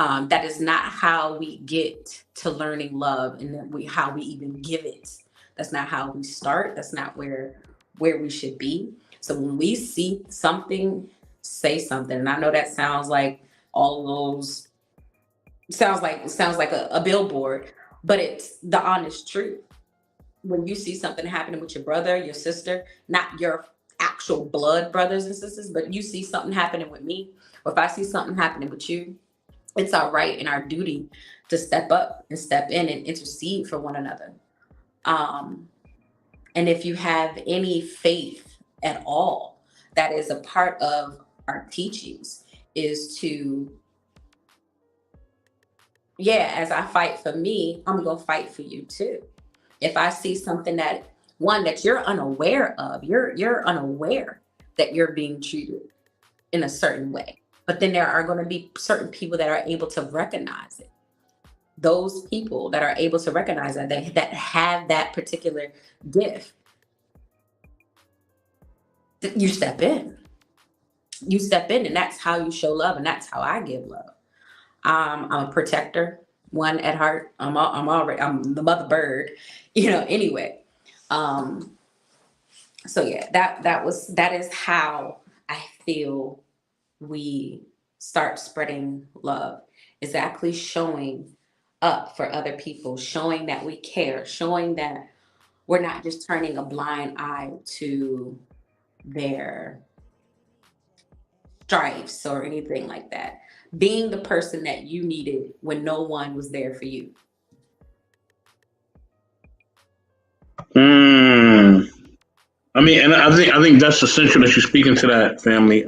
That is not how we get to learning love, and how we even give it. That's not how we start. That's not where we should be. So when we see something, say something. And I know that sounds like all of those sounds like a billboard, but it's the honest truth. When you see something happening with your brother, your sister, not your actual blood brothers and sisters, but you see something happening with me, or if I see something happening with you, it's our right and our duty to step up and step in and intercede for one another. And if you have any faith at all, that is a part of our teachings, is to, as I fight for me, I'm going to fight for you too. If I see something that you're unaware of, you're unaware that you're being treated in a certain way. But then there are going to be certain people that are able to recognize it. Those people that are able to recognize that, that have that particular gift, you step in. You step in, and that's how you show love, and that's how I give love. I'm a protector, one at heart. I'm the mother bird, anyway. So yeah, that is how I feel we start spreading love. Is actually showing up for other people, showing that we care, showing that we're not just turning a blind eye to their strifes or anything like that. Being the person that you needed when no one was there for you. I mean, and I think that's essential that you're speaking to that, family.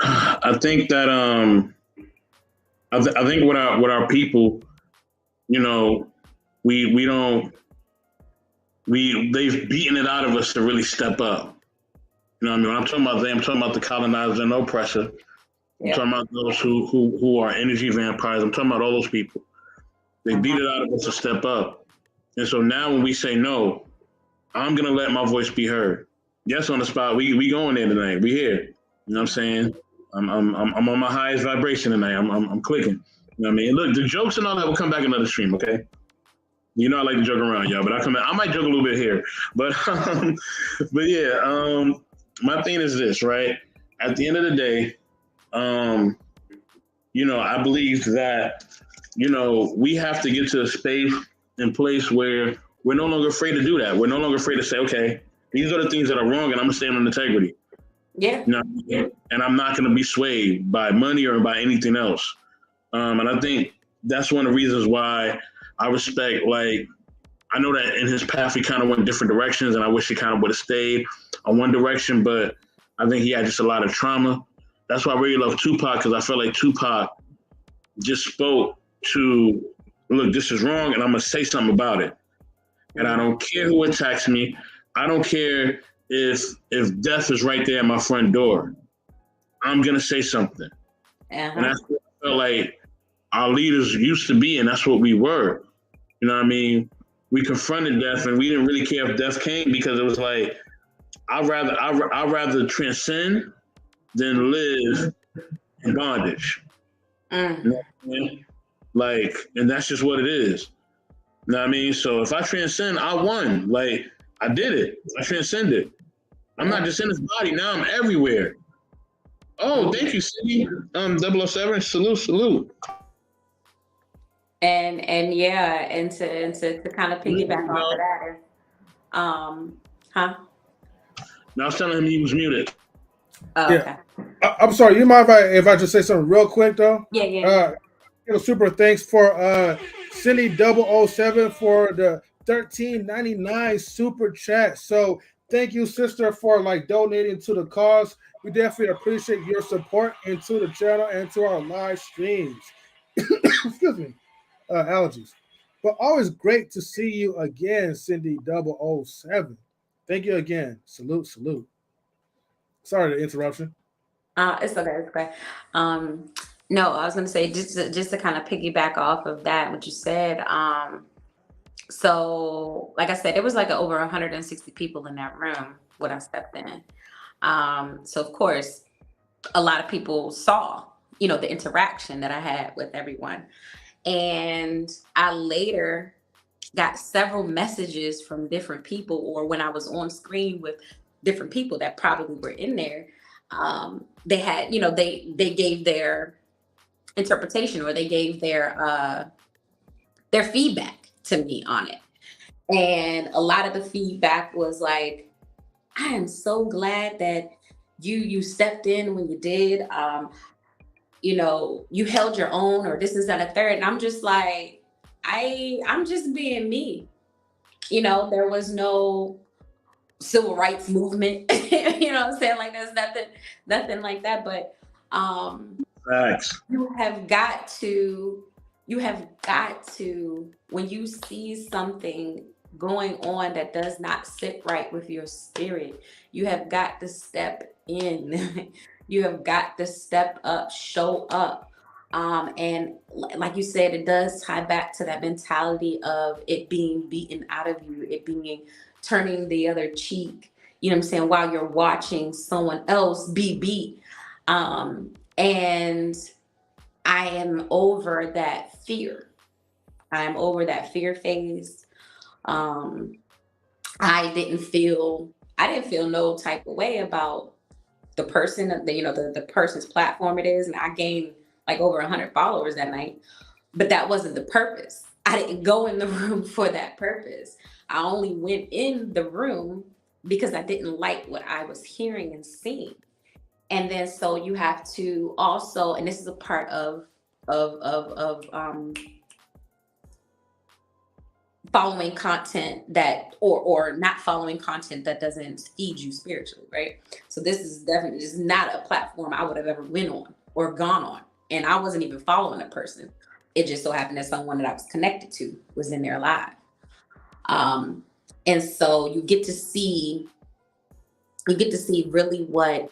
I think that I think with our people, they've beaten it out of us to really step up. You know what I mean? When I'm talking about them, I'm talking about the colonizer and oppressor. I'm talking about those who are energy vampires. I'm talking about all those people. They beat it out of us to step up. And so now when we say no, I'm gonna let my voice be heard. Yes, on the spot, we going there tonight. We here. You know what I'm saying? I'm on my highest vibration tonight. I'm clicking. You know what I mean? Look, the jokes and all that will come back another stream, okay? You know I like to joke around, y'all, but I might joke a little bit here. But yeah, my thing is this, right? At the end of the day, I believe that, we have to get to a space and place where we're no longer afraid to do that. We're no longer afraid to say, okay, these are the things that are wrong, and I'm gonna stand on integrity. Yeah. And I'm not gonna be swayed by money or by anything else. And I think that's one of the reasons why I respect, I know that in his path, he kind of went different directions, and I wish he kind of would have stayed on one direction, but I think he had just a lot of trauma. That's why I really love Tupac, because I felt like Tupac just spoke to, look, this is wrong, and I'm going to say something about it. And I don't care who attacks me. I don't care if death is right there at my front door. I'm going to say something. And that's what I felt like our leaders used to be, and that's what we were. You know what I mean? We confronted death, and we didn't really care if death came, because it was like, I'd rather transcend than live in bondage. You know what I mean? And that's just what it is. You know what I mean? So if I transcend, I won. I did it. I transcended. I'm not just in this body. Now I'm everywhere. Oh, thank you, Cindy. 007, salute. And to kind of piggyback off of that, No, I was telling him he was muted. Oh, okay. I'm sorry. You mind if I just say something real quick though? Yeah. Super thanks for Cindy 007 for the $13.99 super chat. So thank you, sister, for donating to the cause. We definitely appreciate your support into the channel and to our live streams. Excuse me, allergies. But always great to see you again, Cindy 007. Thank you again. Salute. Sorry the interruption. It's okay. No, I was gonna say just to kind of piggyback off of that, what you said. So like I said, it was over 160 people in that room when I stepped in. So of course, a lot of people saw, the interaction that I had with everyone. And I later got several messages from different people, or when I was on screen with different people that probably were in there, they had, they gave their interpretation, or they gave their feedback to me on it. And a lot of the feedback was like, I am so glad that you stepped in when you did. You held your own, or this is that, a third. And I'm just like, I'm just being me. There was no civil rights movement. You know what I'm saying? Like, there's nothing like that. But Facts. you have got to, when you see something going on that does not sit right with your spirit, you have got to step in. You have got to step up, show up. And like you said, it does tie back to that mentality of it being beaten out of you, it being turning the other cheek, you know what I'm saying, while you're watching someone else be beat. And I am over that fear. I am over that fear phase. I didn't feel no type of way about the person, the person's platform it is. And I gained like over 100 followers that night, but that wasn't the purpose. I didn't go in the room for that purpose. I only went in the room because I didn't like what I was hearing and seeing. And then, so you have to also, and this is a part of following content that, or not following content that doesn't feed you spiritually, right? So this is definitely just not a platform I would have ever went on or gone on. And I wasn't even following a person. It just so happened that someone that I was connected to was in there live. And so you get to see really what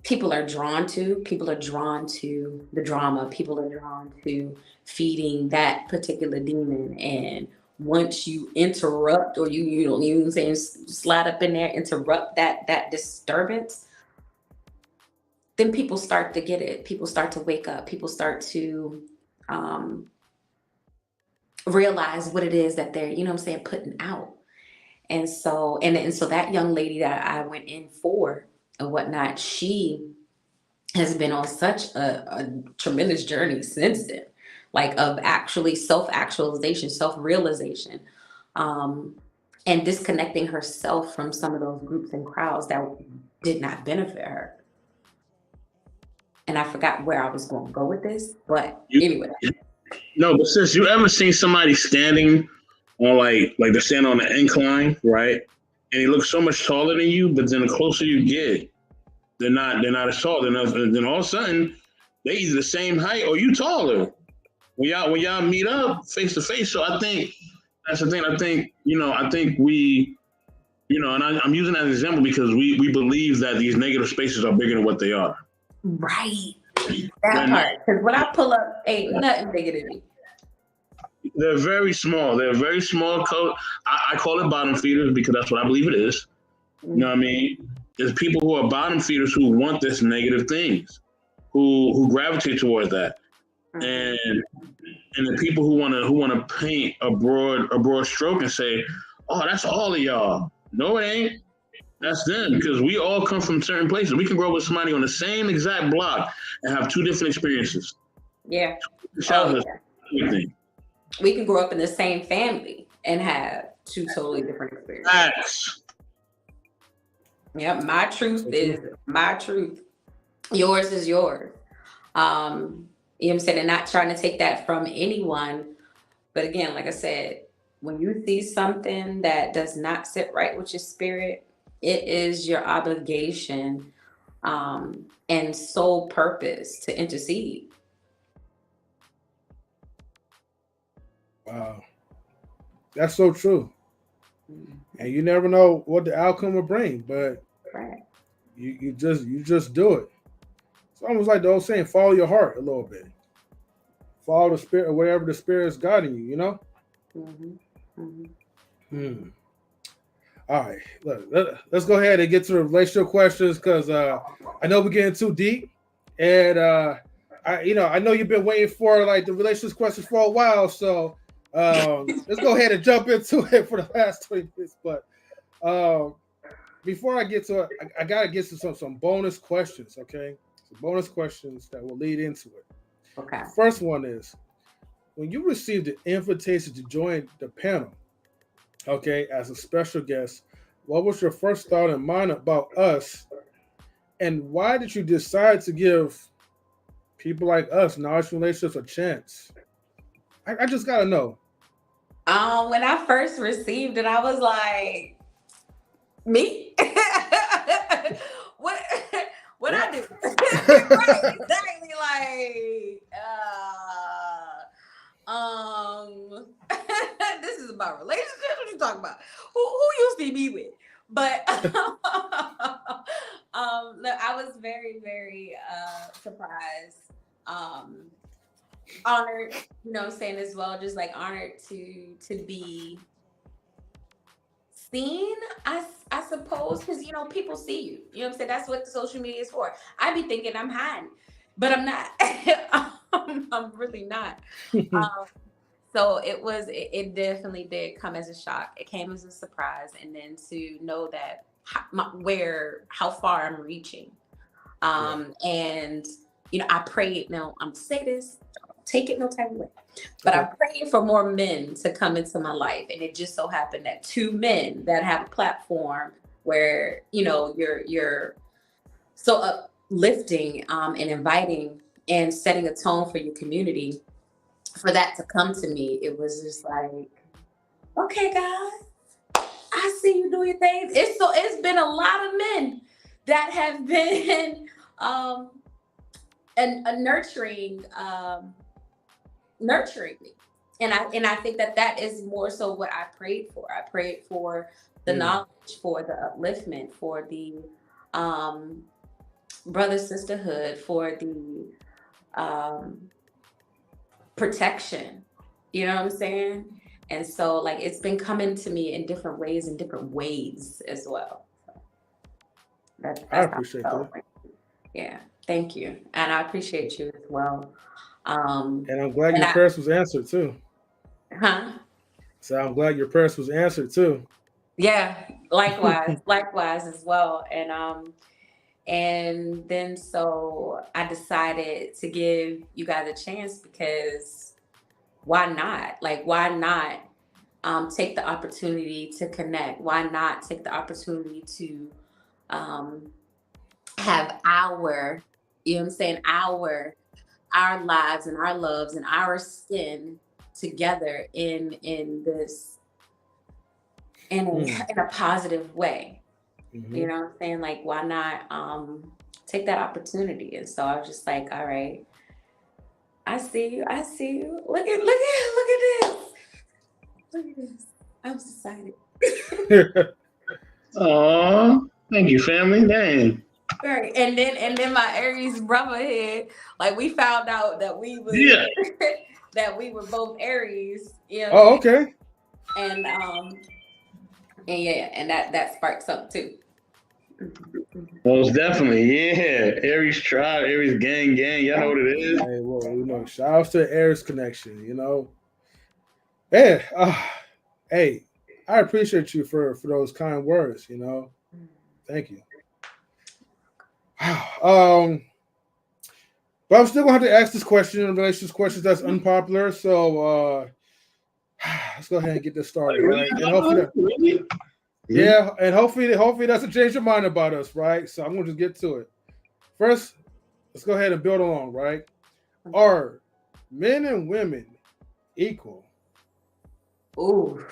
people are drawn to. People are drawn to the drama. People are drawn to feeding that particular demon. And once you interrupt, or you don't even say slide up in there, interrupt that disturbance, then people start to get it. People start to wake up. People start to realize what it is that they're, putting out. And so, and so that young lady that I went in for and whatnot, she has been on such a tremendous journey since then, like of actually self-actualization, self-realization, and disconnecting herself from some of those groups and crowds that did not benefit her. And I forgot where I was going to go with this, but anyway. No, but sis, you ever seen somebody standing on like they're standing on an incline, right? And he looks so much taller than you, but then the closer you get, they're not as tall. Then all of a sudden, they either the same height or you taller. When y'all meet up face to face. So I think that's the thing. I think we, and I'm using that as an example because we believe that these negative spaces are bigger than what they are. Right. That part. Because when I pull up, ain't nothing bigger than me. They're very small. They're very small. I call it bottom feeders because that's what I believe it is. You know what I mean? There's people who are bottom feeders who want this negative things, who gravitate towards that, and the people who want to paint a broad stroke and say, "Oh, that's all of y'all." No, it ain't. That's them, because we all come from certain places. We can grow up with somebody on the same exact block and have two different experiences. Yeah. Childhood, everything. We can grow up in the same family and have two totally different experiences. Facts. Yep, my truth is my truth. Yours is yours. You know what I'm saying? And not trying to take that from anyone. But again, like I said, when you see something that does not sit right with your spirit, it is your obligation and sole purpose to intercede. Wow. That's so true. And you never know what the outcome will bring, but right. you just do it. It's almost like the old saying, follow your heart a little bit. Follow the spirit or whatever the spirit is guiding you, you know? All right, let's go ahead and get to the relationship questions because I know we're getting too deep. And I know you've been waiting for like the relationships questions for a while, so let's go ahead and jump into it for the last 20 minutes. But before I get to it, I gotta get to some bonus questions, okay? Some bonus questions that will lead into it. Okay. First one is, when you received the invitation to join the panel, okay, as a special guest, what was your first thought in mind about us, and why did you decide to give people like us, knowledge relationships, a chance? I just gotta know. When I first received it, I was like, me? what I do? Right, exactly. Like, this is about relationships. What you talking about? Who you see me with? But look, I was very, very surprised. Honored, saying as well, just like honored to be seen, I suppose, because people see you. You know what I'm saying? That's what the social media is for. I be thinking I'm hiding, but I'm not. I'm really not. So it definitely did come as a shock. It came as a surprise, and then to know that how far I'm reaching. And I prayed. Now I'm gonna say this. Take it no time away. But I prayed for more men to come into my life. And it just so happened that 2 men that have a platform where, you're so uplifting and inviting and setting a tone for your community, for that to come to me, it was just like, okay, guys, I see you doing things. It's been a lot of men that have been nurturing me, and I think that is more so what I prayed for. I prayed for the knowledge, for the upliftment, for the brother sisterhood, for the protection. You know what I'm saying? And so, like, it's been coming to me in different ways as well. So that's I appreciate that. Yeah, thank you, and I appreciate you as well. And I'm glad your prayers was answered too. Huh? So I'm glad your prayers was answered too. Yeah, likewise as well. And then so I decided to give you guys a chance, because why not? Like, why not take the opportunity to connect? Why not take the opportunity to have our, our lives and our loves and our skin together in this in a positive way. You know what I'm saying? Like, why not take that opportunity? And so I was just like, all right, I see you. Look at this. I'm excited. Oh, thank you, family. Dang. Right. And then my Aries brother here, like, we found out that we were that we were both Aries. Oh, okay. And and that sparked something too. Most definitely, yeah. Aries tribe, Aries gang. Y'all know what it is. Hey, well, shout out to the Aries connection. Yeah. Hey, I appreciate you for those kind words. Thank you. But I'm still gonna have to ask this question, relationship questions that's unpopular. So let's go ahead and get this started, right? And hopefully, and hopefully it doesn't change your mind about us, right? So I'm gonna just get to it. First, let's go ahead and build along, right? Are men and women equal? Ooh,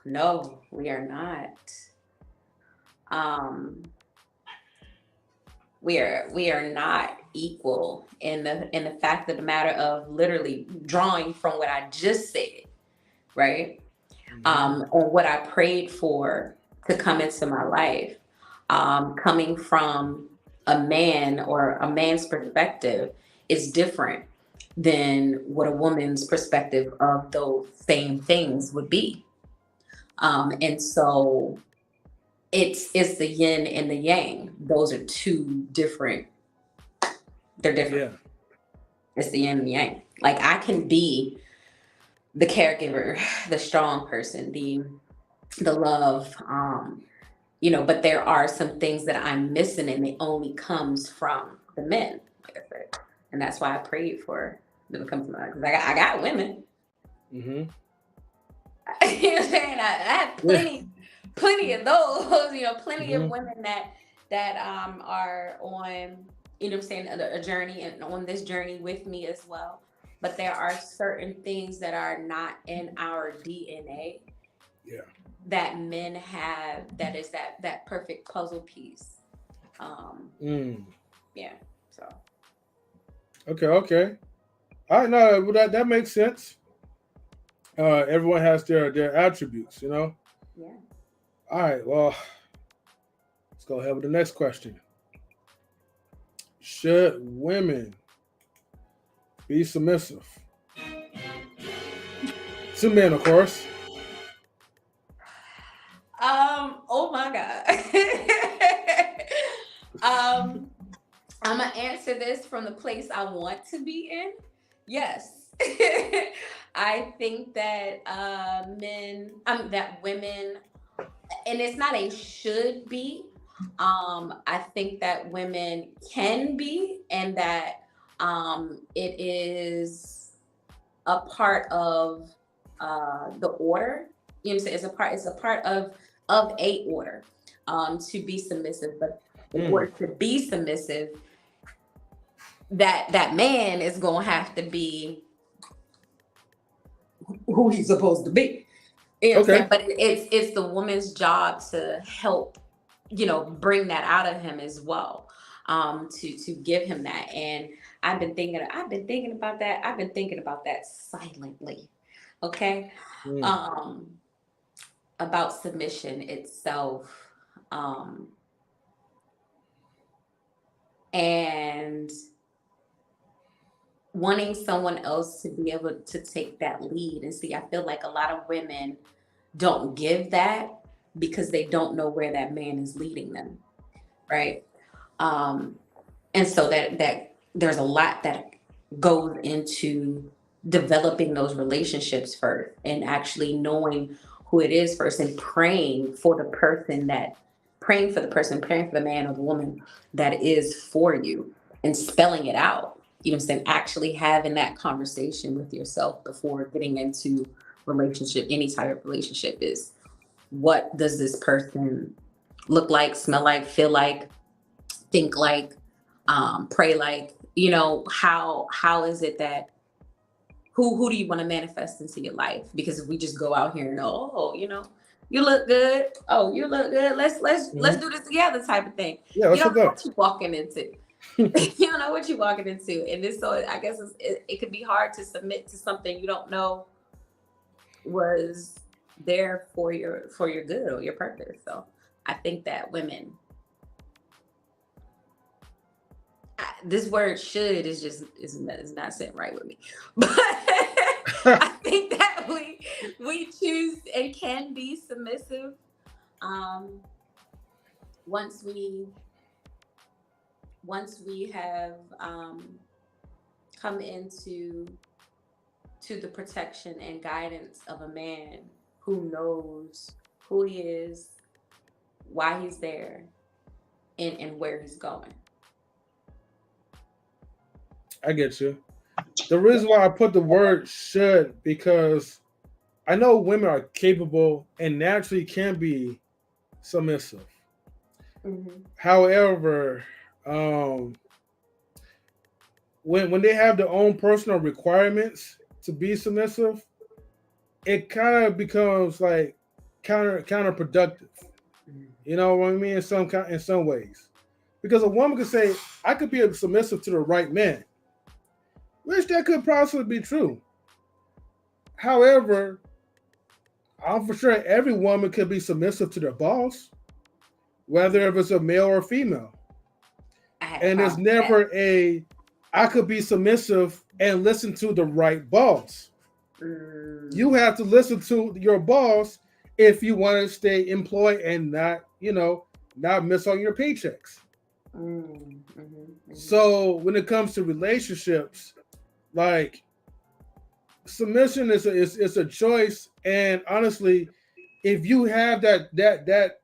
no, we are not. We are not equal in the fact of the matter of literally drawing from what I just said, right? Or what I prayed for to come into my life, coming from a man or a man's perspective is different than what a woman's perspective of those same things would be. And so it's the yin and the yang. Those are two different. They're different. It's the yin and yang. Like I can be the caregiver, the strong person, the love, but there are some things that I'm missing, and it only comes from the men, like I said, and that's why I prayed for them to come to because I got women. Mm-hmm. You know what I'm saying? I have plenty of those. Plenty of women that are on, you know what I'm saying, a journey and on this journey with me as well. But there are certain things that are not in our DNA. Yeah. That men have, that is that perfect puzzle piece. Yeah. So. Okay. I know that makes sense. Everyone has their attributes, Yeah. All right. Well, let's go ahead with the next question. Should women be submissive to men, of course? Oh my God. I'm gonna answer this from the place I want to be in. Yes. I think that women, and it's not a should be. I think that women can be, and that it is a part of the order. You know what I'm saying? It's a part of a order to be submissive. But in order to be submissive, that man is gonna have to be who he's supposed to be. You know what I'm saying? But it's the woman's job to help, bring that out of him as well. To give him that. And I've been thinking about that. I've been thinking about that silently. Okay. About submission itself. And wanting someone else to be able to take that lead. And see, I feel like a lot of women don't give that because they don't know where that man is leading them, right? And so that there's a lot that goes into developing those relationships first, and actually knowing who it is first, and praying for the man or the woman that is for you, and spelling it out. You know what I'm saying? Actually having that conversation with yourself before getting into relationship, any type of relationship, is what does this person look like, smell like, feel like, think like, pray like, how is it that, who do you want to manifest into your life? Because if we just go out here and you look good. Oh, you look good. Let's do this together type of thing. Yeah, you don't know what you're walking into. You don't know what you're walking into. And so I guess it could be hard to submit to something you don't know was there for your good or your purpose. So I think that women, this word should is not sitting right with me, but I think that we choose and can be submissive once we have come into the protection and guidance of a man who knows who he is, why he's there, and where he's going. I get you. The reason why I put the word should, because I know women are capable and naturally can be submissive. Mm-hmm. However, when they have their own personal requirements to be submissive, it kind of becomes like counterproductive. You know what I mean? In some ways, because a woman could say, "I could be submissive to the right man," which that could possibly be true. However, I'm for sure every woman could be submissive to their boss, whether if it's a male or female. And there's never I could be submissive and listen to the right boss. You have to listen to your boss if you want to stay employed and not miss on your paychecks. So when it comes to relationships, Like submission is a choice, and honestly, if you have that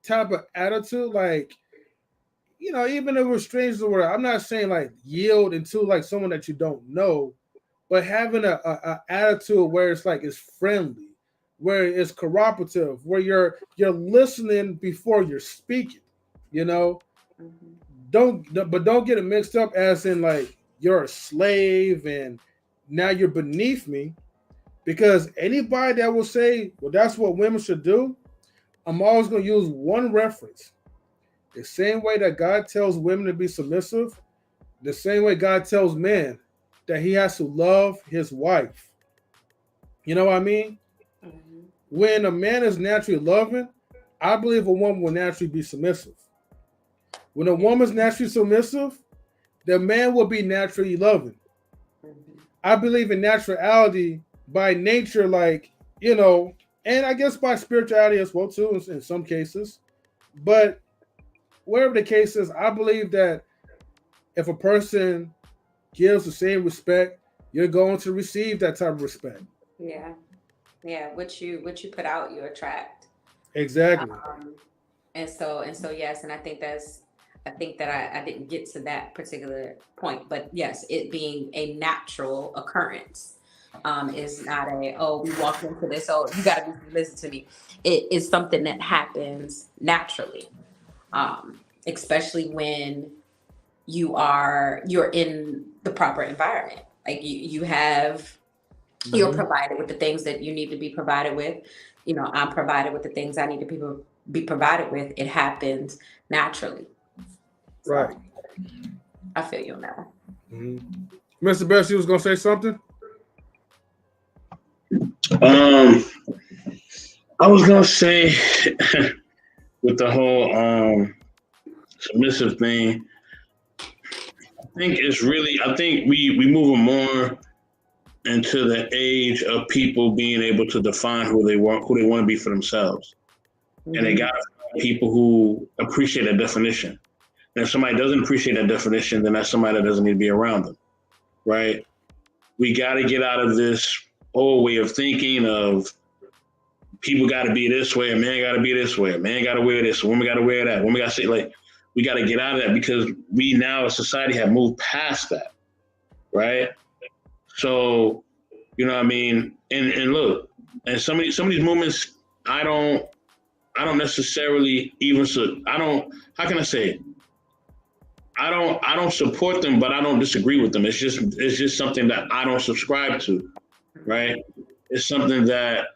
type of attitude, like even if we're strangers or whatever, I'm not saying like yield into like someone that you don't know, but having a attitude where it's like it's friendly, where it's cooperative, where you're listening before you're speaking, Mm-hmm. don't get it mixed up as in like you're a slave and now you're beneath me. Because anybody that will say, well, that's what women should do, I'm always going to use one reference. The same way that God tells women to be submissive, the same way God tells men that he has to love his wife. You know what I mean? Mm-hmm. When a man is naturally loving, I believe a woman will naturally be submissive. When a woman's naturally submissive, the man will be naturally loving. Mm-hmm. I believe in naturality by nature, like, and I guess by spirituality as well, too, in some cases. But whatever the case is, I believe that if a person gives the same respect, you're going to receive that type of respect. Yeah. What you put out, you attract. Exactly. And so yes, and I think that I didn't get to that particular point, but yes, it being a natural occurrence is not we walked into this, you got to listen to me. It is something that happens naturally, especially when you're in the proper environment. Like you're provided with the things that you need to be provided with. I'm provided with the things I need to be provided with. It happens naturally. So, right. I feel you on that one. Mm-hmm. Mr. Best, you was gonna say something? I was gonna say with the whole submissive thing, I think we moving more into the age of people being able to define who they want to be for themselves. Mm-hmm. And they got people who appreciate that definition. And if somebody doesn't appreciate that definition, then that's somebody that doesn't need to be around them, right? We got to get out of this old way of thinking of people got to be this way, a man got to be this way, a man got to wear this, a woman got to wear that, woman got to say, like, we got to get out of that because we now as society have moved past that, right? So, you know what I mean? And look, and some of these movements, I don't necessarily even, how can I say it? I don't support them, but I don't disagree with them. It's just something that I don't subscribe to, right? It's something that,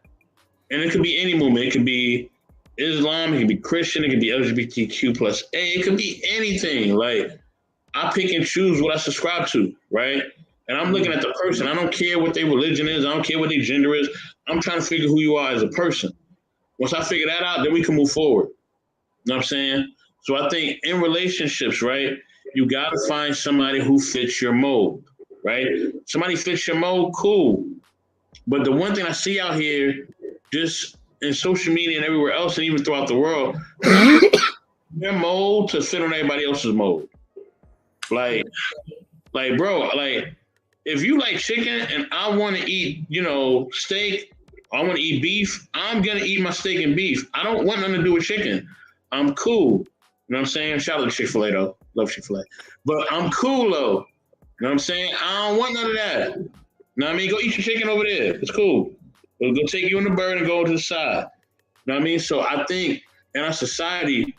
and it could be any movement. It could be Islam, it could be Christian, it could be LGBTQ+A, it could be anything. Like, I pick and choose what I subscribe to, right? And I'm looking at the person. I don't care what their religion is. I don't care what their gender is. I'm trying to figure who you are as a person. Once I figure that out, then we can move forward. You know what I'm saying? So I think in relationships, right, you got to find somebody who fits your mold, right? Somebody fits your mold, cool. But the one thing I see out here, just in social media and everywhere else, and even throughout the world, their mold to fit on everybody else's mold. Like, bro, like, if you like chicken and I want to eat, steak, I want to eat beef, I'm going to eat my steak and beef. I don't want nothing to do with chicken. I'm cool. You know what I'm saying? Shout out to Chick-fil-A, though. Love Chick-fil-A. But I'm cool, though. You know what I'm saying? I don't want none of that. You know what I mean? Go eat your chicken over there. It's cool. It'll go take you in the bird and go to the side. You know what I mean? So I think in our society,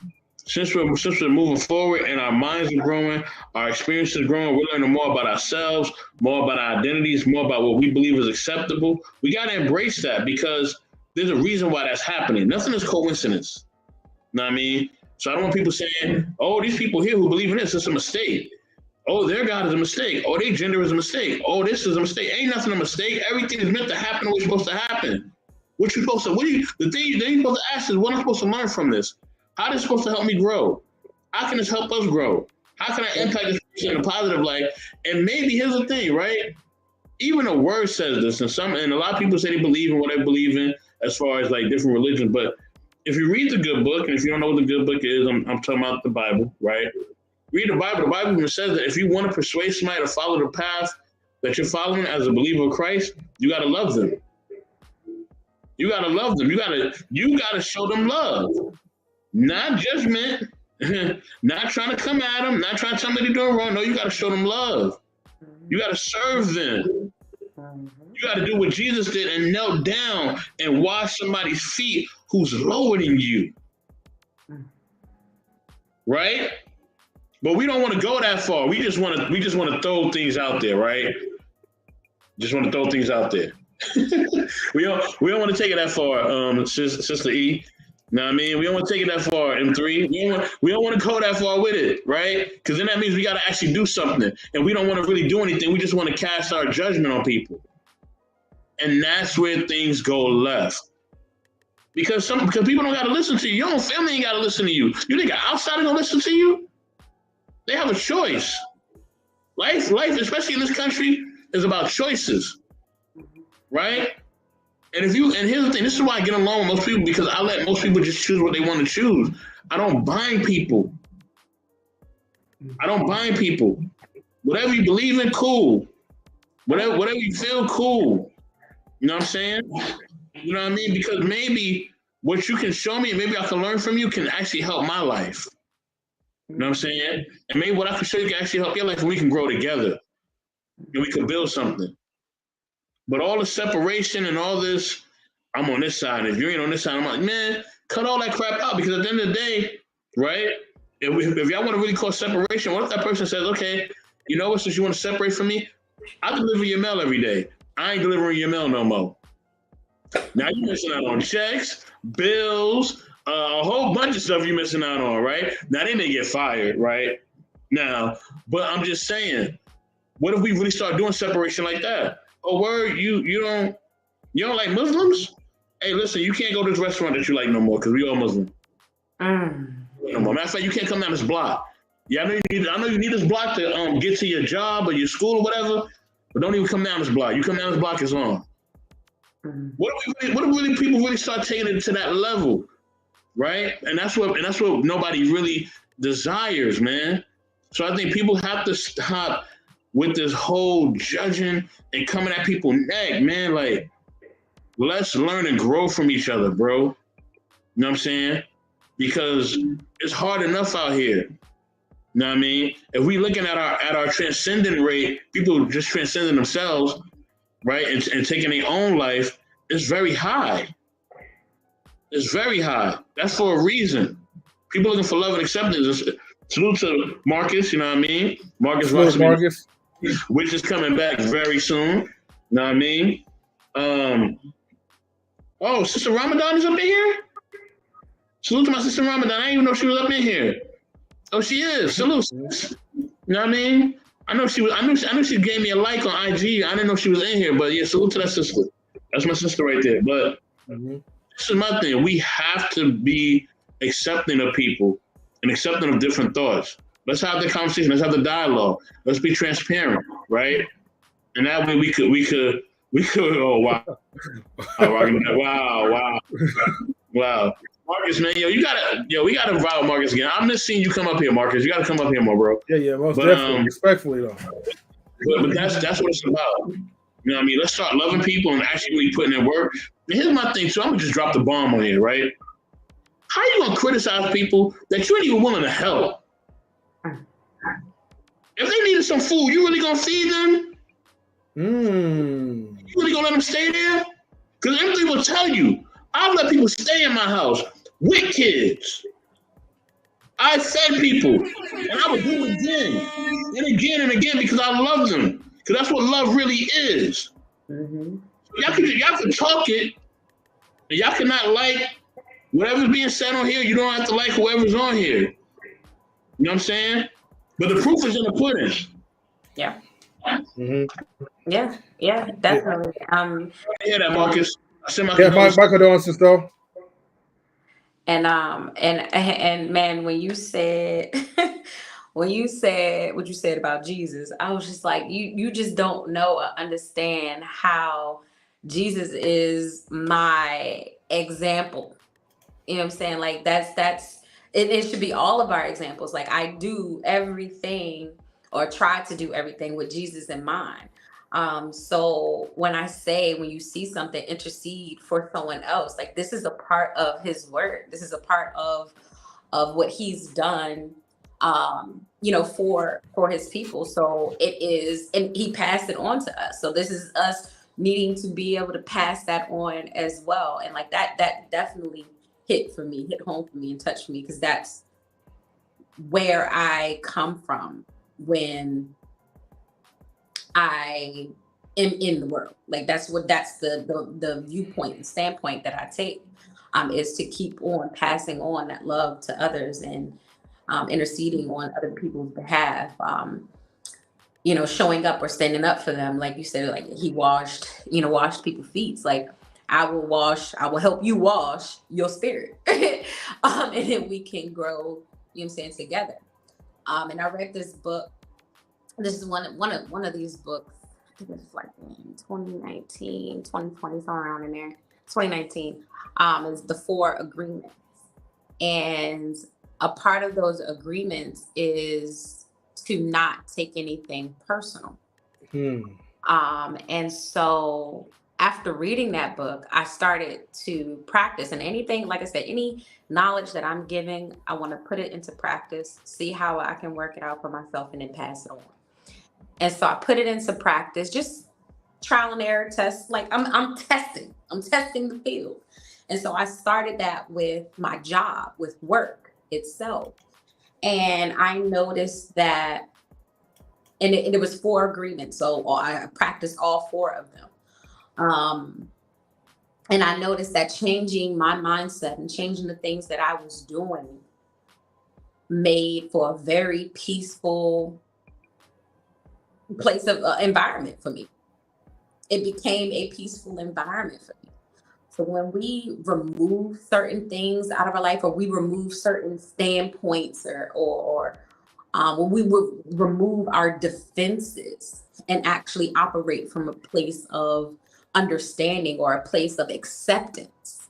since we're moving forward and our minds are growing, our experiences are growing, we're learning more about ourselves, more about our identities, more about what we believe is acceptable. We got to embrace that because there's a reason why that's happening. Nothing is coincidence. You know what I mean? So I don't want people saying, oh, these people here who believe in this, it's a mistake. Oh, their God is a mistake. Oh, their gender is a mistake. Oh, this is a mistake. Ain't nothing a mistake. Everything is meant to happen the way it's supposed to happen. The thing you're supposed to ask is, what am I supposed to learn from this? How is this supposed to help me grow? How can this help us grow? How can I impact this person in a positive light? And maybe here's the thing, right? Even a word says this, and a lot of people say they believe in what they believe in as far as like different religions. But if you read the good book, and if you don't know what the good book is, I'm talking about the Bible, right? Read the Bible. The Bible even says that if you want to persuade somebody to follow the path that you're following as a believer of Christ, you gotta love them. You gotta love them. You gotta show them love, not judgment, not trying to come at them, not trying to tell them they're doing wrong. No, you gotta show them love. You gotta serve them. You gotta do what Jesus did and knelt down and wash somebody's feet who's lower than you. Right? But we don't want to go that far. We just want to throw things out there, right? Just want to throw things out there. we don't want to take it that far, Sister E. Know what I mean? We don't want to take it that far, M3. We don't want to go that far with it, right? Because then that means we got to actually do something. And we don't want to really do anything. We just want to cast our judgment on people. And that's where things go left. Because people don't got to listen to you. Your own family ain't got to listen to you. You think an outsider going to listen to you? They have a choice. Life, especially in this country, is about choices, right? And here's the thing, this is why I get along with most people, because I let most people just choose what they want to choose. I don't bind people. Whatever you believe in, cool. Whatever you feel, cool. You know what I'm saying? You know what I mean? Because maybe what you can show me and maybe I can learn from you can actually help my life. You know what I'm saying? And maybe what I can show you can actually help your life and we can grow together. And we can build something. But all the separation and all this, I'm on this side. If you ain't on this side, I'm like, man, cut all that crap out. Because at the end of the day, right, if y'all want to really call separation, what if that person says, okay, you know what, since you want to separate from me, I deliver your mail every day. I ain't delivering your mail no more. Now you're missing out on checks, bills, a whole bunch of stuff you're missing out on, right? Now they may get fired, right? Now, but I'm just saying, what if we really start doing separation like that? Oh, word, you don't like Muslims? Hey, listen, you can't go to this restaurant that you like no more because we all Muslim. No more. Matter of fact, you can't come down this block. Yeah, I know you need this block to get to your job or your school or whatever, but don't even come down this block. You come down this block, it's on. What if people really start taking it to that level, right? And that's what nobody really desires, man. So I think people have to stop with this whole judging and coming at people's neck, man. Like, let's learn and grow from each other, bro. You know what I'm saying? Because it's hard enough out here. You know what I mean? If we looking at our transcendent rate, people just transcending themselves, right, and taking their own life, it's very high. It's very high. That's for a reason. People looking for love and acceptance. Salute to Marcus, you know what I mean? Marcus, which is coming back very soon. You know what I mean? Oh, Sister Ramadan is up in here? Salute to my Sister Ramadan. I didn't even know she was up in here. Oh, she is. Salute. You know what I mean? I know she gave me a like on IG. I didn't know she was in here, but yeah, salute to that sister. That's my sister right there. But this is my thing. We have to be accepting of people and accepting of different thoughts. Let's have the conversation. Let's have the dialogue. Let's be transparent, right? And that way we could. Oh wow, wow. Marcus, man, we gotta invite Marcus again. I'm just seeing you come up here, Marcus. You gotta come up here more, bro. Yeah, most definitely, respectfully though. But that's what it's about. You know what I mean? Let's start loving people and actually really putting in work. And here's my thing too. I'm gonna just drop the bomb on here, right? How you gonna criticize people that you ain't even willing to help? If they needed some food, you really gonna feed them? You really gonna let them stay there? Because everything will tell you, I'll let people stay in my house with kids. I fed people, and I would do it again and again and again because I love them. Because that's what love really is. Y'all can talk it, and y'all cannot like whatever's being said on here. You don't have to like whoever's on here. You know what I'm saying? But the proof is in the pudding. Yeah. Yeah, definitely. I hear that, Marcus. My condolences though. And man, when you said what you said about Jesus, I was just like, you just don't know or understand how Jesus is my example. You know what I'm saying? Like that's it should be all of our examples. Like I do everything or try to do everything with Jesus in mind. So when I say, when you see something, intercede for someone else, like this is a part of his word. This is a part of what he's done, for his people. So it is, and he passed it on to us. So this is us needing to be able to pass that on as well. And like that definitely hit home for me and touched me, because that's where I come from when I am in the world. Like that's the viewpoint and standpoint that I take, is to keep on passing on that love to others, and interceding on other people's behalf, showing up or standing up for them. Like you said, like he washed people's feet. Like I will help you wash your spirit. And then we can grow, together. And I read this book. This is one of these books. I think it's like in 2019, 2020, somewhere around in there. 2019. Is the 4 agreements. And a part of those agreements is to not take anything personal. And so after reading that book, I started to practice. And anything, like I said, any knowledge that I'm giving, I want to put it into practice, see how I can work it out for myself, and then pass it on. And so I put it into practice, just trial and error test. Like I'm testing the field. And so I started that with my job, with work itself. And I noticed that, and it was 4 agreements. So I practiced all 4 of them. And I noticed that changing my mindset and changing the things that I was doing made for a very peaceful place of environment for me. It became a peaceful environment for me. So when we remove certain things out of our life, or we remove certain standpoints, or when we remove our defenses and actually operate from a place of understanding or a place of acceptance,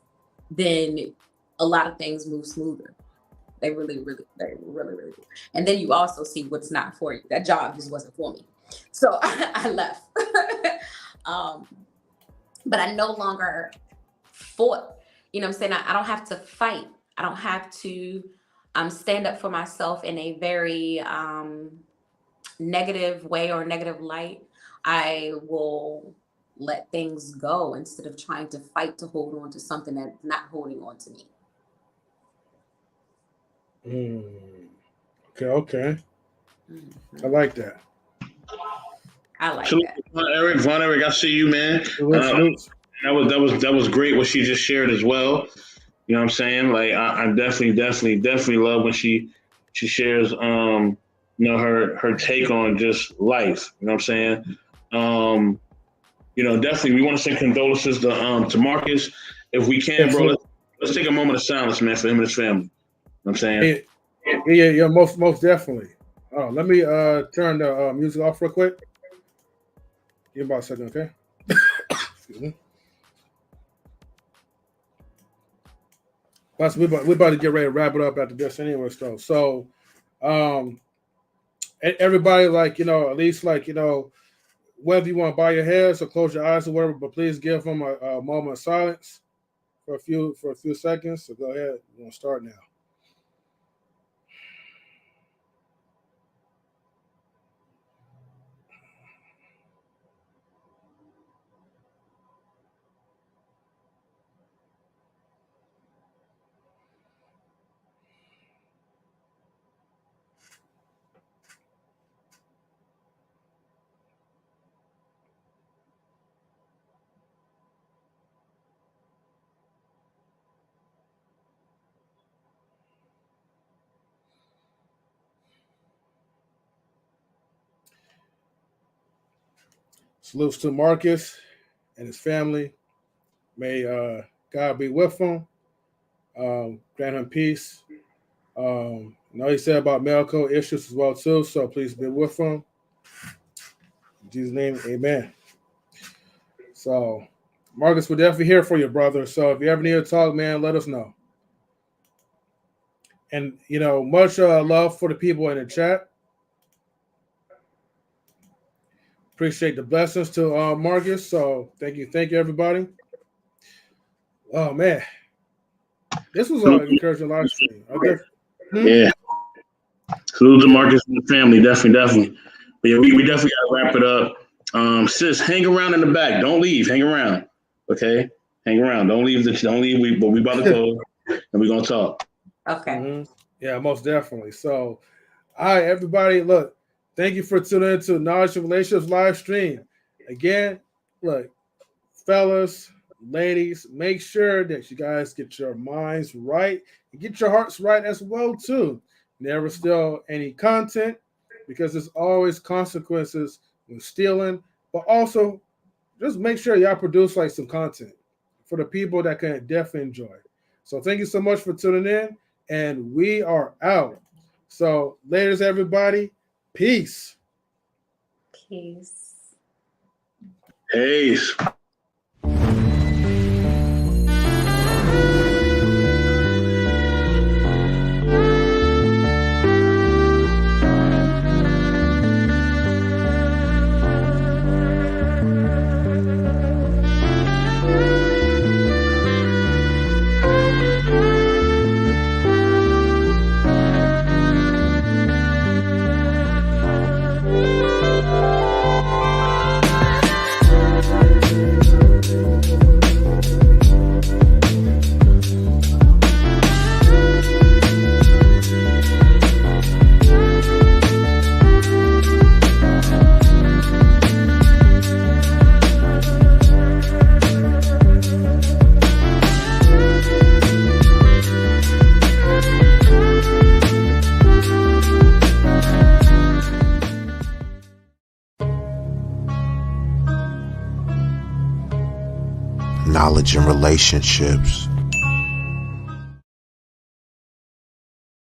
then a lot of things move smoother. They really do. And then you also see what's not for you. That job just wasn't for me. So I left. But I no longer fought. You know what I'm saying? I don't have to fight. I don't have to stand up for myself in a very negative way or negative light. I will let things go instead of trying to fight to hold on to something that's not holding on to me. Okay. I like that. Vaughn Eric, I see you, man. That was great what she just shared as well. You know what I'm saying? Like I definitely love when she shares her take on just life. You know what I'm saying? Definitely we want to send condolences to Marcus. If we can, bro, let's take a moment of silence, man, for him and his family. You know what I'm saying? Yeah, most definitely. Let me turn the music off real quick. Give me about a second, okay? Excuse me. Plus, we're about to get ready to wrap it up after this anyway, so everybody, like, at least, like, whether you want to bow your heads or close your eyes or whatever, but please give them a moment of silence for a few seconds. So go ahead. We're going to start now. Salutes to Marcus and his family. May God be with him. Grant him peace. I know he said about medical issues as well too, so please be with him. In Jesus' name, amen. So, Marcus, we're definitely here for you, brother. So if you ever need to talk, man, let us know. And, much love for the people in the chat. Appreciate the blessings to Marcus. So thank you, everybody. Oh man, this was an encouraging live stream. Yeah, salute to Marcus and the family, definitely. But yeah, we definitely gotta wrap it up. Sis, hang around in the back. Don't leave. Hang around. Okay, hang around. Don't leave. But we about to close, and we're gonna talk. Okay. Mm-hmm. Yeah, most definitely. So, all right, everybody. Look, thank you for tuning in to Knowledge and Relationships live stream. Again, look, fellas, ladies, make sure that you guys get your minds right and get your hearts right as well too. Never steal any content, because there's always consequences when stealing, but also just make sure y'all produce like some content for the people that can definitely enjoy. So thank you so much for tuning in, and we are out. So ladies, everybody, peace. Peace. Peace. Knowledge and relationships.